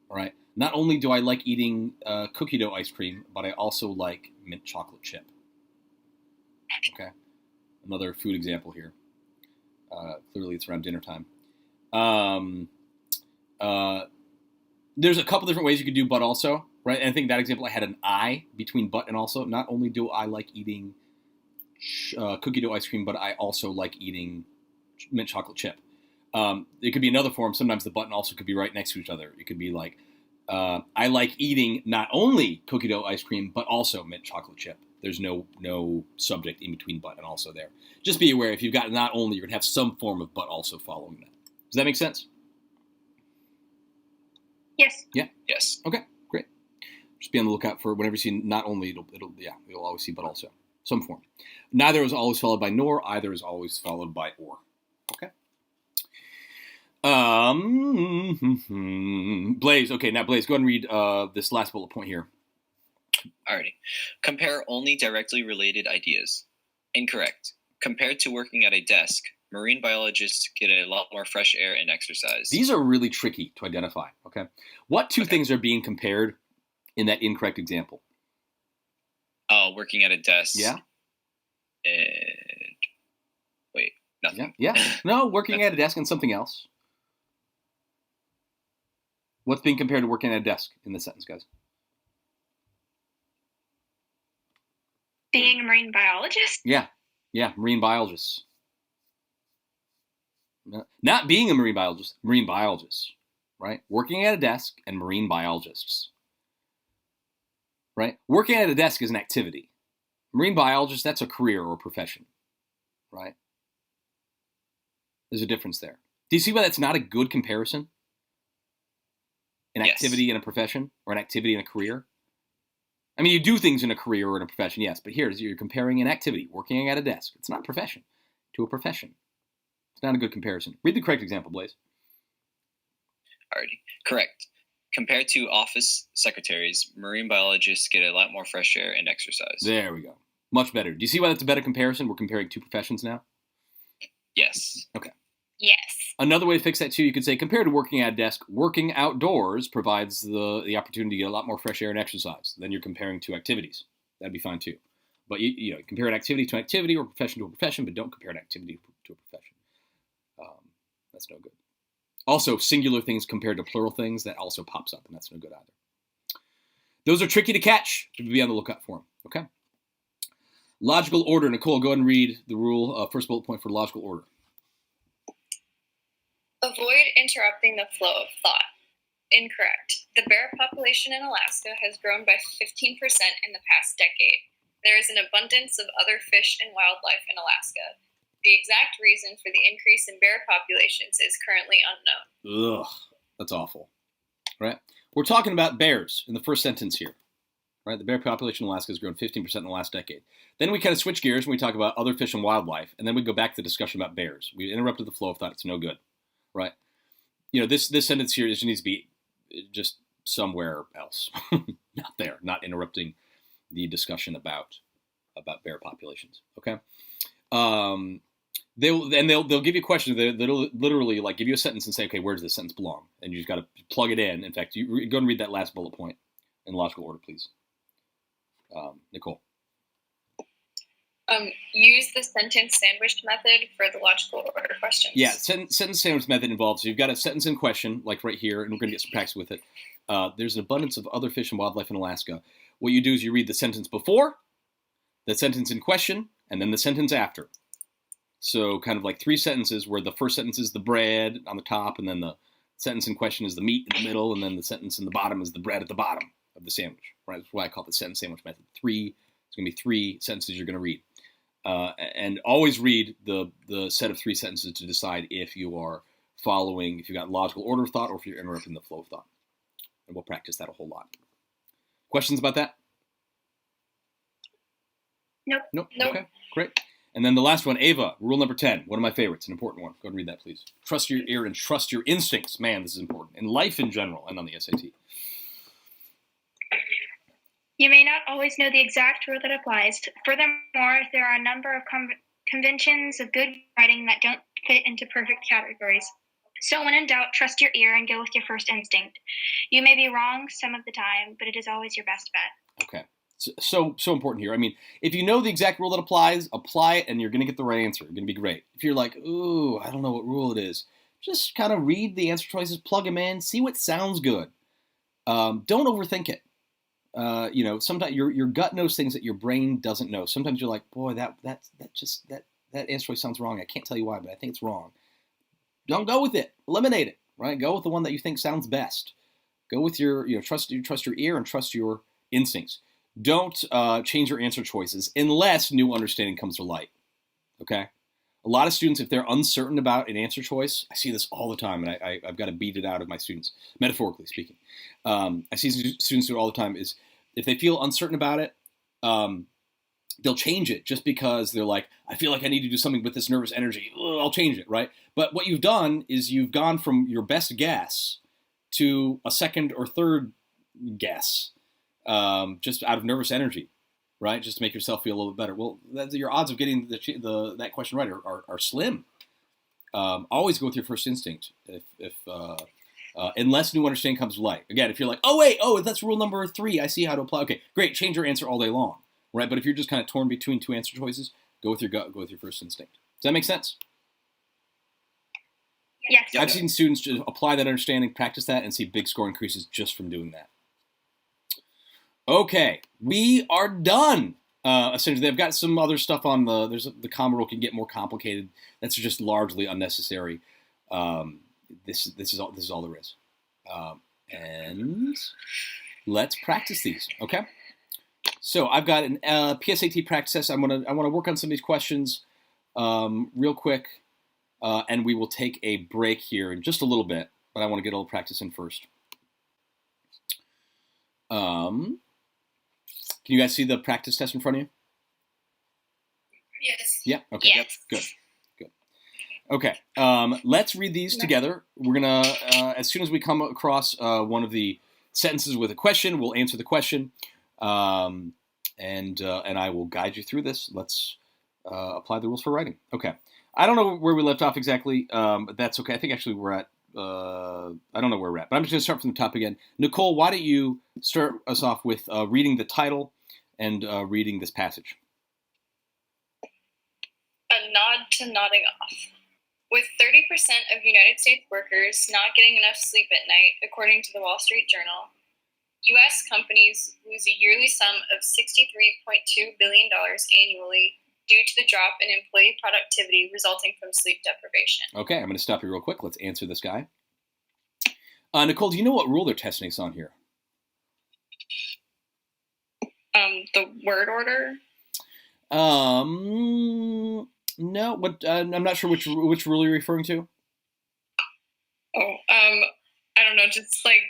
C: All right. Not only do I like eating cookie dough ice cream, but I also like mint chocolate chip. Okay. Another food example here. Clearly, it's around dinner time. There's a couple different ways you could do but also, right? And I think that example I had an I between but and also. Not only do I like eating cookie dough ice cream, but I also like eating mint chocolate chip. It could be another form. Sometimes the but and also could be right next to each other. It could be like, I like eating not only cookie dough ice cream, but also mint chocolate chip. There's no subject in between but and also there. Just be aware, if you've got not only, you're going to have some form of but also following that. Does that make sense?
D: Yes.
C: Yeah?
B: Yes.
C: Okay, great. Just be on the lookout for whenever you see not only, you'll always see but also. Some form. Neither is always followed by nor, either is always followed by or. Okay? Blaze. Okay, now Blaze, go ahead and read this last bullet point here.
B: Alrighty. Compare only directly related ideas. Incorrect. Compared to working at a desk, marine biologists get a lot more fresh air and exercise.
C: These are really tricky to identify, okay? What two things are being compared in that incorrect example?
B: Working at a desk.
C: Yeah?
B: And... Wait, nothing.
C: Yeah. No, working at a desk and something else. What's being compared to working at a desk in this sentence, guys?
D: Being a marine biologist?
C: Yeah, marine biologists. Not being a marine biologist, right? Working at a desk and marine biologists, right? Working at a desk is an activity. Marine biologist, that's a career or a profession, right? There's a difference there. Do you see why that's not a good comparison? An
B: Yes.
C: activity in a profession or an activity in a career? I mean, you do things in a career or in a profession, yes, but here you're comparing an activity, working at a desk. It's not a profession, to a profession. It's not a good comparison. Read the correct example, Blaze.
B: Alrighty. Correct. Compared to office secretaries, marine biologists get a lot more fresh air and exercise.
C: There we go. Much better. Do you see why that's a better comparison? We're comparing two professions now?
B: Yes.
C: Okay.
F: Yes.
C: Another way to fix that, too, you could say, compared to working at a desk, working outdoors provides the opportunity to get a lot more fresh air and exercise. Then you're comparing two activities. That'd be fine, too. But, you know, compare an activity to an activity or a profession to a profession, but don't compare an activity to a profession. That's no good. Also, singular things compared to plural things, that also pops up, and that's no good either. Those are tricky to catch. Be on the lookout for them, okay? Logical order. Nicole, go ahead and read the rule, first bullet point for logical order.
G: Avoid interrupting the flow of thought. Incorrect. The bear population in Alaska has grown by 15% in the past decade. There is an abundance of other fish and wildlife in Alaska. The exact reason for the increase in bear populations is currently unknown.
C: Ugh, that's awful, right? We're talking about bears in the first sentence here, right? The bear population in Alaska has grown 15% in the last decade. Then we kind of switch gears and we talk about other fish and wildlife, and then we go back to the discussion about bears. We interrupted the flow of thought. It's no good, right? You know, this sentence here just needs to be just somewhere else, not there, not interrupting the discussion about bear populations. Okay. They'll give you a question. They'll literally like give you a sentence and say, okay, where does this sentence belong? And you just got to plug it in. In fact, you go and read that last bullet point in logical order, please. Nicole.
G: Use the sentence sandwich method for the logical order questions.
C: Yeah, sentence sandwich method involves, so you've got a sentence in question, like right here, and we're going to get some practice with it. There's an abundance of other fish and wildlife in Alaska. What you do is you read the sentence before, the sentence in question, and then the sentence after. So kind of like three sentences where the first sentence is the bread on the top, and then the sentence in question is the meat in the middle, and then the sentence in the bottom is the bread at the bottom of the sandwich. Right? That's why I call it the sentence sandwich method. It's going to be three sentences you're going to read. And always read the set of three sentences to decide if you are following, if you've got logical order of thought, or if you're interrupting the flow of thought. And we'll practice that a whole lot. Questions about that? Nope. Okay, great. And then the last one, Ava, rule number 10, one of my favorites, an important one. Go ahead and read that, please. Trust your ear and trust your instincts. Man, this is important. In life in general and on the SAT.
D: You may not always know the exact rule that applies. Furthermore, there are a number of conventions of good writing that don't fit into perfect categories. So when in doubt, trust your ear and go with your first instinct. You may be wrong some of the time, but it is always your best bet.
C: Okay. So important here. I mean, if you know the exact rule that applies, apply it, and you're going to get the right answer. You're going to be great. If you're like, ooh, I don't know what rule it is, just kind of read the answer choices, plug them in, see what sounds good. Don't overthink it. Sometimes your gut knows things that your brain doesn't know. Sometimes you're like, boy, that answer choice sounds wrong. I can't tell you why, but I think it's wrong. Don't go with it. Eliminate it. Right? Go with the one that you think sounds best. Go with your, trust your ear and trust your instincts. Don't change your answer choices unless new understanding comes to light. Okay? A lot of students, if they're uncertain about an answer choice, I see this all the time, and I've got to beat it out of my students, metaphorically speaking. I see students do it all the time, is if they feel uncertain about it, they'll change it just because they're like, I feel like I need to do something with this nervous energy. Ugh, I'll change it, right? But what you've done is you've gone from your best guess to a second or third guess, just out of nervous energy, right? Just to make yourself feel a little bit better. Well, your odds of getting that question right are slim. Always go with your first instinct, unless new understanding comes to light. Again, if you're like, that's rule number 3, I see how to apply. Okay, great, change your answer all day long, right? But if you're just kind of torn between two answer choices, go with your gut, go with your first instinct. Does that make sense?
D: Yes.
C: I've seen students just apply that understanding, practice that, and see big score increases just from doing that. Okay, we are done. Essentially, they've got some other stuff on the common rule can get more complicated. That's just largely unnecessary. This is all there is. And let's practice these. Okay. So I've got an PSAT practice test. I want to work on some of these questions real quick, and we will take a break here in just a little bit. But I want to get a little practice in first. Can you guys see the practice test in front of you?
E: Yes.
C: Yeah. Okay.
F: Yes.
C: Good. Okay. Let's read these together. We're gonna, as soon as we come across one of the sentences with a question, we'll answer the question, and I will guide you through this. Let's apply the rules for writing. Okay. I don't know where we left off exactly, but that's okay. I think actually we're at. I don't know where we're at, but I'm just going to start from the top again. Nicole, why don't you start us off with reading the title and reading this passage?
G: A nod to nodding off. With 30% of United States workers not getting enough sleep at night, according to the Wall Street Journal, U.S. companies lose a yearly sum of $63.2 billion annually due to the drop in employee productivity resulting from sleep deprivation.
C: Okay, I'm going to stop you real quick. Let's answer this guy. Nicole, do you know what rule they're testing us on here?
G: The word order?
C: No. What? I'm not sure which rule you're referring to.
G: Oh, I don't know, just like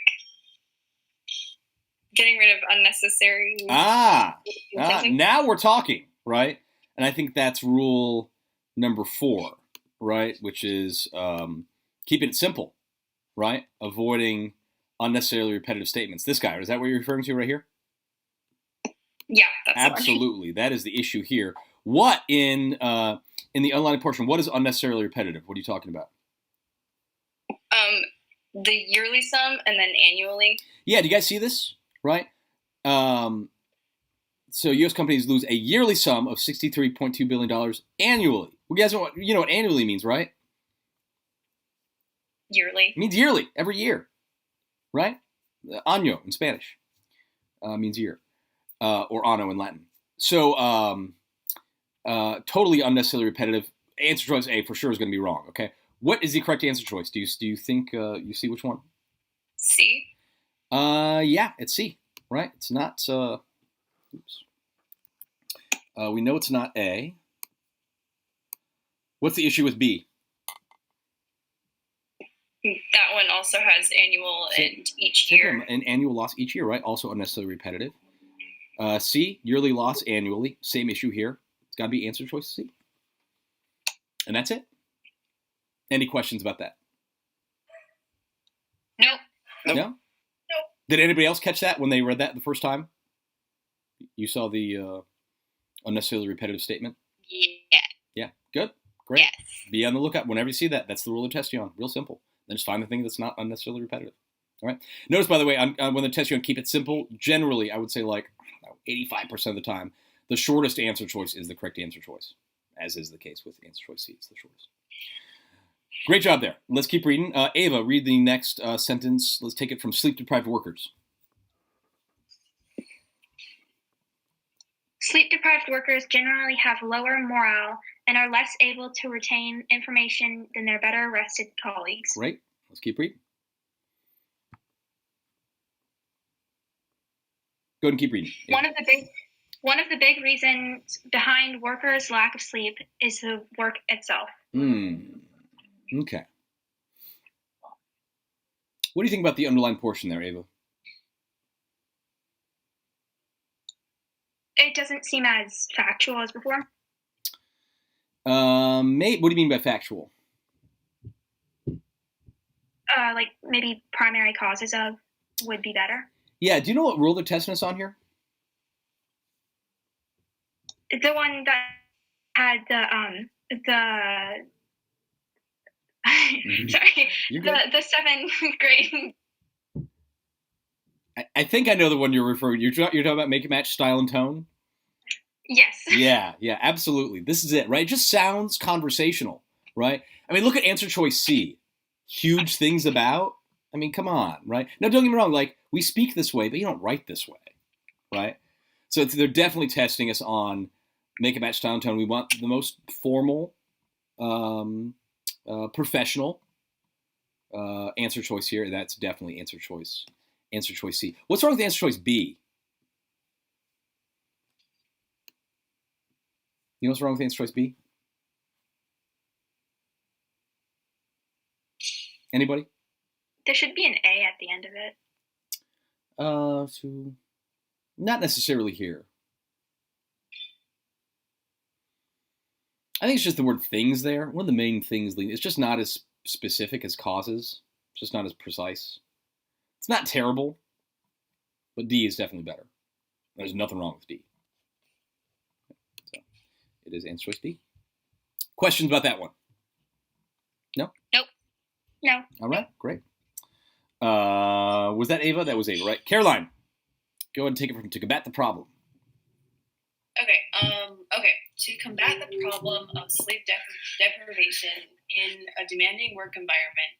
G: getting rid of unnecessary.
C: Now we're talking, right? And I think that's rule number 4, right? Which is keeping it simple, right? Avoiding unnecessarily repetitive statements. This guy, is that what you're referring to right here?
G: Yeah, that's
C: absolutely. That is the issue here. What in the underlined portion? What is unnecessarily repetitive? What are you talking about?
G: The yearly sum and then annually.
C: Yeah, do you guys see this? Right. So U.S. companies lose a yearly sum of $63.2 billion annually. You guys know what annually means, right?
G: Yearly.
C: It means yearly, every year, right? Año in Spanish means year, or anno in Latin. So totally unnecessarily repetitive. Answer choice A for sure is going to be wrong, okay? What is the correct answer choice? Do you think you see which one?
G: C.
C: Yeah, it's C, right? It's not, we know it's not A. What's the issue with B?
G: That one also has annual and each year.
C: An annual loss each year, right? Also unnecessarily repetitive. C, yearly loss annually. Same issue here. It's got to be answer choice C. And that's it. Any questions about that?
F: Nope.
C: No? Did anybody else catch that when they read that the first time? You saw the unnecessarily repetitive statement?
F: Yeah.
C: Yeah, good. Great.
F: Yes.
C: Be on the lookout whenever you see that. That's the rule they're testing you on. Real simple. Then just find the thing that's not unnecessarily repetitive. All right. Notice, by the way, when they're testing you on keep it simple, generally, I would say 85% of the time, the shortest answer choice is the correct answer choice, as is the case with answer choice C. It's the shortest. Great job there. Let's keep reading. Ava, read the next sentence. Let's take it from sleep-deprived workers.
D: Sleep-deprived workers generally have lower morale and are less able to retain information than their better rested colleagues.
C: Great. Let's keep reading. Go ahead and keep reading. Yeah.
D: One of the big reasons behind workers' lack of sleep is the work itself.
C: Okay. What do you think about the underlined portion there, Ava?
D: It doesn't seem as factual as before.
C: What do you mean by factual?
D: Like maybe primary causes of would be better.
C: Yeah. Do you know what rule they're testing us on here?
D: The one that had the sorry, the 7th grade.
C: I think I know the one you're referring to. You're talking about make it match style and tone?
D: Yes.
C: Yeah, absolutely. This is it, right? It just sounds conversational, right? I mean, look at answer choice C. Huge things about. I mean, come on, right? Now, don't get me wrong. We speak this way, but you don't write this way, right? So they're definitely testing us on make it match style and tone. We want the most formal, professional answer choice here. That's definitely answer choice. Answer choice C. What's wrong with answer choice B? You know what's wrong with answer choice B? Anybody?
D: There should be an A at the end of it.
C: Not necessarily here. I think it's just the word things there. One of the main things, it's just not as specific as causes. It's just not as precise. It's not terrible, but D is definitely better. There's nothing wrong with D. So it is answer choice B. Questions about that one? No?
F: Nope.
D: No.
C: All right, great. Was that Ava? That was Ava, right? Caroline, go ahead and take it from to combat the problem.
E: Okay. To combat the problem of sleep deprivation in a demanding work environment,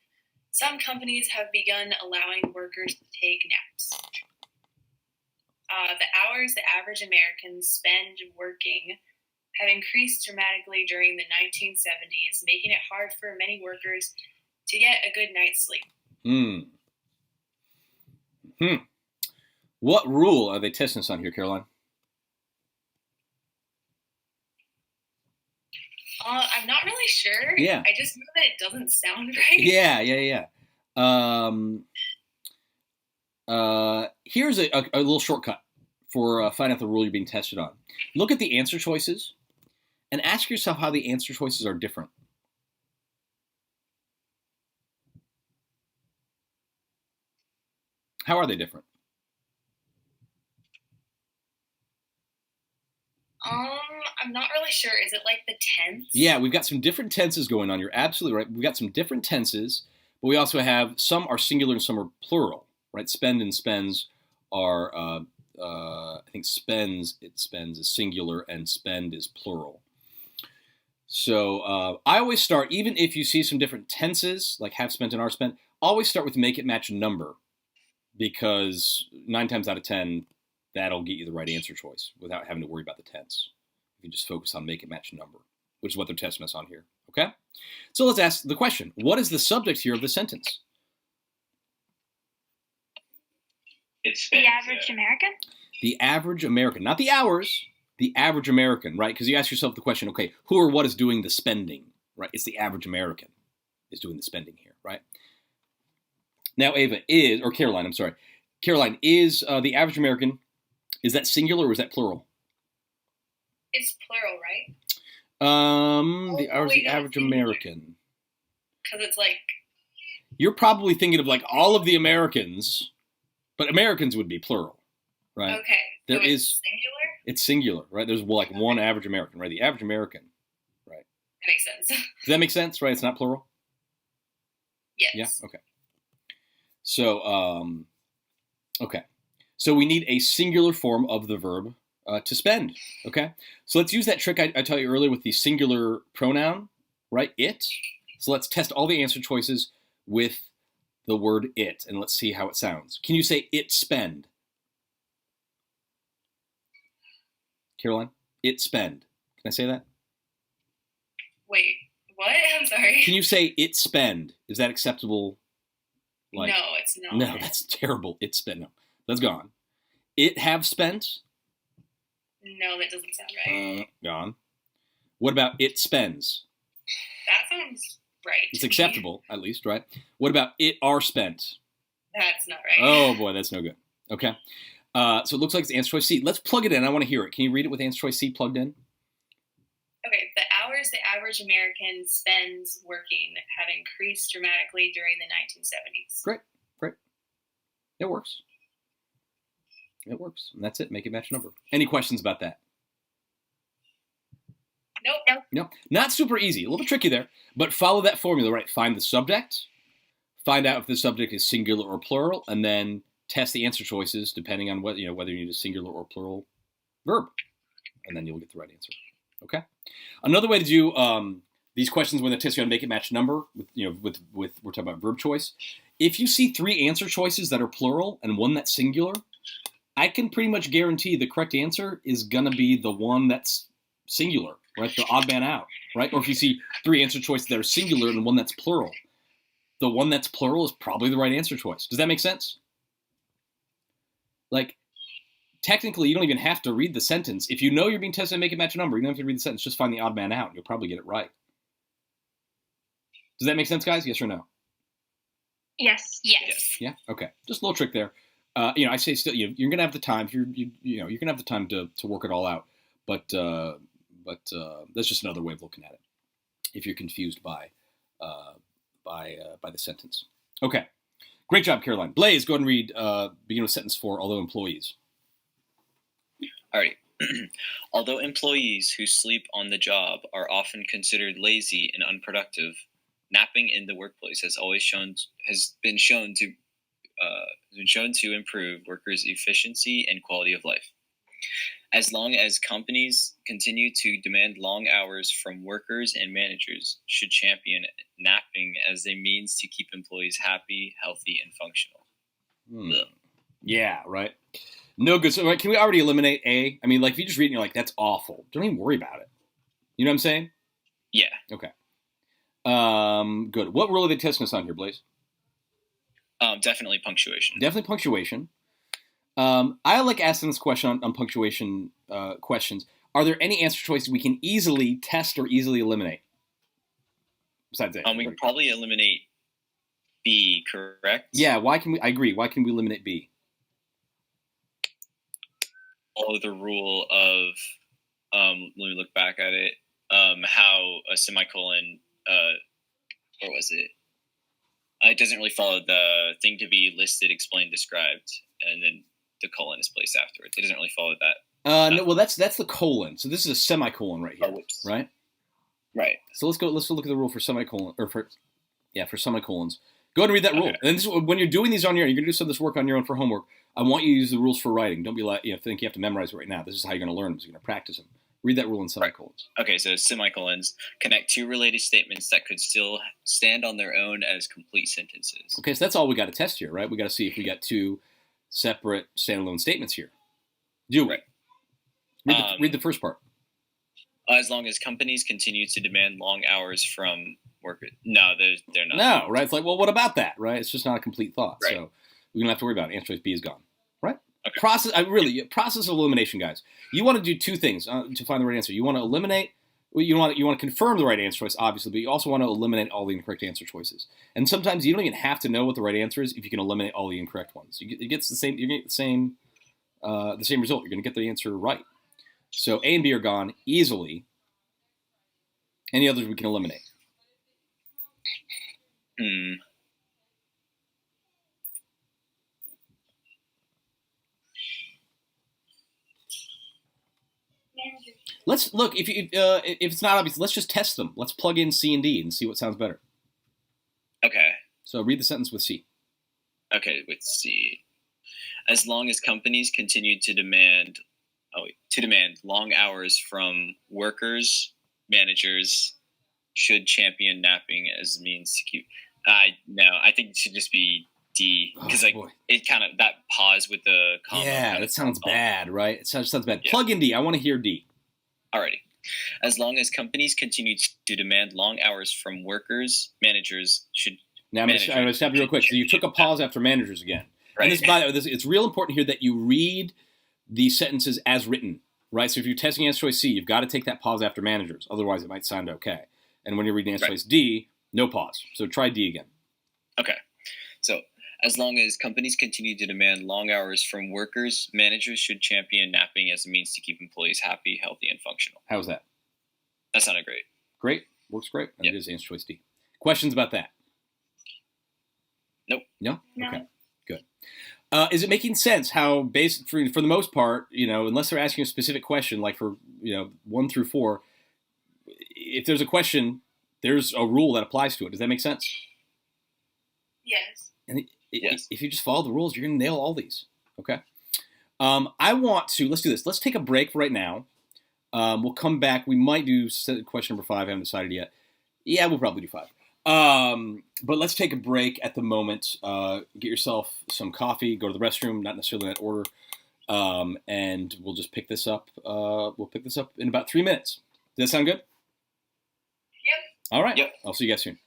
E: some companies have begun allowing workers to take naps. The hours the average Americans spend working have increased dramatically during the 1970s, making it hard for many workers to get a good night's sleep.
C: What rule are they testing us on here, Caroline?
E: I'm not really sure.
C: Yeah.
E: I just know that it doesn't sound right.
C: Yeah. Here's a little shortcut for finding out the rule you're being tested on. Look at the answer choices and ask yourself how the answer choices are different. How are they different?
E: I'm not really sure. Is it like the tense?
C: Yeah, we've got some different tenses going on. You're absolutely right. We've got some different tenses, but we also have some are singular and some are plural, right? Spend and spends are, I think spends is singular and spend is plural. So I always start, even if you see some different tenses, like have spent and are spent, always start with make it match a number, because 9 times out of 10, that'll get you the right answer choice without having to worry about the tense. You just focus on make it match a number, which is what they're testing us on here, okay? So let's ask the question. What is the subject here of the sentence?
B: It's
D: The average American?
C: The average American, not the hours, the average American, right? Because you ask yourself the question, okay, who or what is doing the spending, right? It's the average American is doing the spending here, right? Now, Ava is, or Caroline, I'm sorry. Caroline, is the average American, is that singular or is that plural?
E: It's plural, right?
C: The
E: wait,
C: average American.
E: Because it's like...
C: You're probably thinking of like all of the Americans, but Americans would be plural, right?
E: Okay.
C: There
E: so it's
C: is
E: singular?
C: It's singular, right? There's like one average American, right? The average American, right?
E: That makes sense.
C: Does that make sense, right? It's not plural?
E: Yes.
C: Yeah, okay. So, okay. So we need a singular form of the verb to spend, okay? So let's use that trick I taught you earlier with the singular pronoun, right? It. So let's test all the answer choices with the word it, and let's see how it sounds. Can you say it spend? Caroline, it spend. Can I say that?
E: Wait, what? I'm sorry.
C: Can you say it spend? Is that acceptable?
E: No, it's not.
C: No, that's terrible. It spend. No, that's gone. It have spent?
E: No, that doesn't sound right.
C: Gone. What about it spends?
E: That sounds right.
C: It's acceptable, at least, right? What about it are spent?
E: That's not right.
C: Oh, boy, that's no good. Okay. So it looks like it's answer choice C. Let's plug it in. I want to hear it. Can you read it with answer choice C plugged in?
E: Okay, the hours the average American spends working have increased dramatically during the 1970s.
C: Great. It works. It works. And that's it. Make it match number. Any questions about that?
E: Nope.
C: No. Not super easy. A little bit tricky there. But follow that formula, right? Find the subject. Find out if the subject is singular or plural. And then test the answer choices depending on whether you need a singular or plural verb. And then you'll get the right answer. Okay? Another way to do these questions when they test you on make it match number, with we're talking about verb choice. If you see 3 answer choices that are plural and one that's singular, I can pretty much guarantee the correct answer is going to be the one that's singular, right? The odd man out, right? Or if you see 3 answer choices that are singular and one that's plural, the one that's plural is probably the right answer choice. Does that make sense? Like, technically, you don't even have to read the sentence. If you know you're being tested and make it match a number, you don't have to read the sentence. Just find the odd man out, and you'll probably get it right. Does that make sense, guys? Yes or no?
D: Yes.
F: Yes.
C: Yeah. Okay. Just a little trick there. I say still, you're gonna have the time. You're gonna have the time to work it all out. But that's just another way of looking at it. If you're confused by the sentence. Okay. Great job, Caroline. Blaze, go ahead and read begin with sentence 4. Although employees.
B: Alrighty. Although employees who sleep on the job are often considered lazy and unproductive, napping in the workplace has been shown to improve workers' efficiency and quality of life. As long as companies continue to demand long hours from workers and managers, should champion napping as a means to keep employees happy, healthy, and functional.
C: Yeah, right. No good. So, right, can we already eliminate A? I mean, like, if you just read it and you're like, that's awful, don't even worry about it. You know what I'm saying?
B: Yeah.
C: Okay. Good. What rule are they testing us on here, Blaze?
B: Definitely punctuation.
C: Definitely punctuation. I like asking this question on punctuation questions. Are there any answer choices we can easily test or easily eliminate? Besides A.
B: We can probably eliminate B, correct?
C: Yeah, why can we? I agree. Why can we eliminate B?
B: Follow the rule of, let me look back at it, how a semicolon, or was it? It doesn't really follow the thing to be listed, explained, described, and then the colon is placed afterwards. It doesn't really follow that.
C: No, well, that's the colon. So this is a semicolon right here, right?
B: Right.
C: So let's look at the rule for semicolon, for semicolons. Go ahead and read that rule. And this, when you're doing these on your own, you're going to do some of this work on your own for homework. I want you to use the rules for writing. Don't be like, think you have to memorize it right now. This is how you're going to learn them. So you're going to practice them. Read that rule in semicolons.
B: Right. Okay, so semicolons connect 2 related statements that could still stand on their own as complete sentences.
C: Okay, so that's all we got to test here, right? We got to see if we got 2 separate standalone statements here. Do we?
B: Right.
C: Read the first part.
B: As long as companies continue to demand long hours from workers. No, they're not.
C: No, right? It's like, well, what about that, right? It's just not a complete thought.
B: Right.
C: So we don't have to worry about it. Answer choice B is gone, right?
B: Okay.
C: Process of elimination, guys. You want to do 2 things to find the right answer. You want to eliminate. You want to confirm the right answer choice, obviously, but you also want to eliminate all the incorrect answer choices. And sometimes you don't even have to know what the right answer is if you can eliminate all the incorrect ones. You get the same. You get the same result. You're going to get the answer right. So A and B are gone easily. Any others we can eliminate? Let's look. If it's not obvious, let's just test them. Let's plug in C and D and see what sounds better.
B: Okay.
C: So read the sentence with C.
B: Okay, with C. As long as companies continue to demand long hours from workers, managers should champion napping as a means to keep. No, I think it should just be D because it kind of that pause with the comma.
C: Yeah, that sounds bad, right? It sounds bad.
B: Yeah.
C: Plug in D. I want to hear D.
B: Alrighty. As long as companies continue to demand long hours from workers, managers should.
C: Now I'm going to stop you real quick. So you took a pause after managers again.
B: Right.
C: And by the way, it's real important here that you read these sentences as written, right? So if you're testing answer choice C, you've got to take that pause after managers. Otherwise, it might sound okay. And when you're reading answer choice D, no pause. So try D again.
B: Okay. So as long as companies continue to demand long hours from workers, managers should champion napping as a means to keep employees happy, healthy, and functional.
C: How's that?
B: That sounded great.
C: Great. Works great. And
B: Yep.
C: It is answer choice D. Questions about that?
B: Nope.
C: No?
D: No.
C: Okay. Good. Is it making sense how, for the most part, unless they're asking a specific question, like for 1 through 4, if there's a question, there's a rule that applies to it. Does that make sense?
E: Yes.
C: And
B: Yes.
C: if you just follow the rules, you're going to nail all these. Okay. Let's do this. Let's take a break right now. We'll come back. We might do question number 5. I haven't decided yet. Yeah, we'll probably do 5. But let's take a break at the moment. Get yourself some coffee, go to the restroom, not necessarily in that order. and we'll just pick this up. We'll pick this up in about 3 minutes. Does that sound good?
E: Yep.
C: All right.
B: Yep.
C: I'll see you guys soon.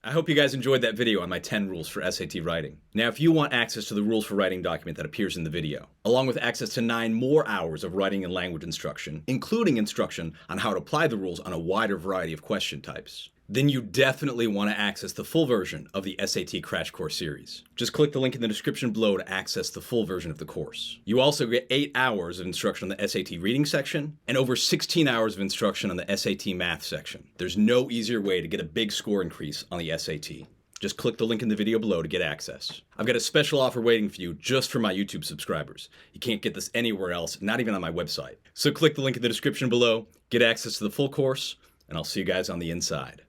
A: I hope you guys enjoyed that video on my 10 rules for SAT writing. Now, if you want access to the rules for writing document that appears in the video, along with access to 9 more hours of writing and language instruction, including instruction on how to apply the rules on a wider variety of question types, then you definitely want to access the full version of the SAT Crash Course series. Just click the link in the description below to access the full version of the course. You also get 8 hours of instruction on the SAT reading section and over 16 hours of instruction on the SAT math section. There's no easier way to get a big score increase on the SAT. Just click the link in the video below to get access. I've got a special offer waiting for you just for my YouTube subscribers. You can't get this anywhere else, not even on my website. So click the link in the description below, get access to the full course, and I'll see you guys on the inside.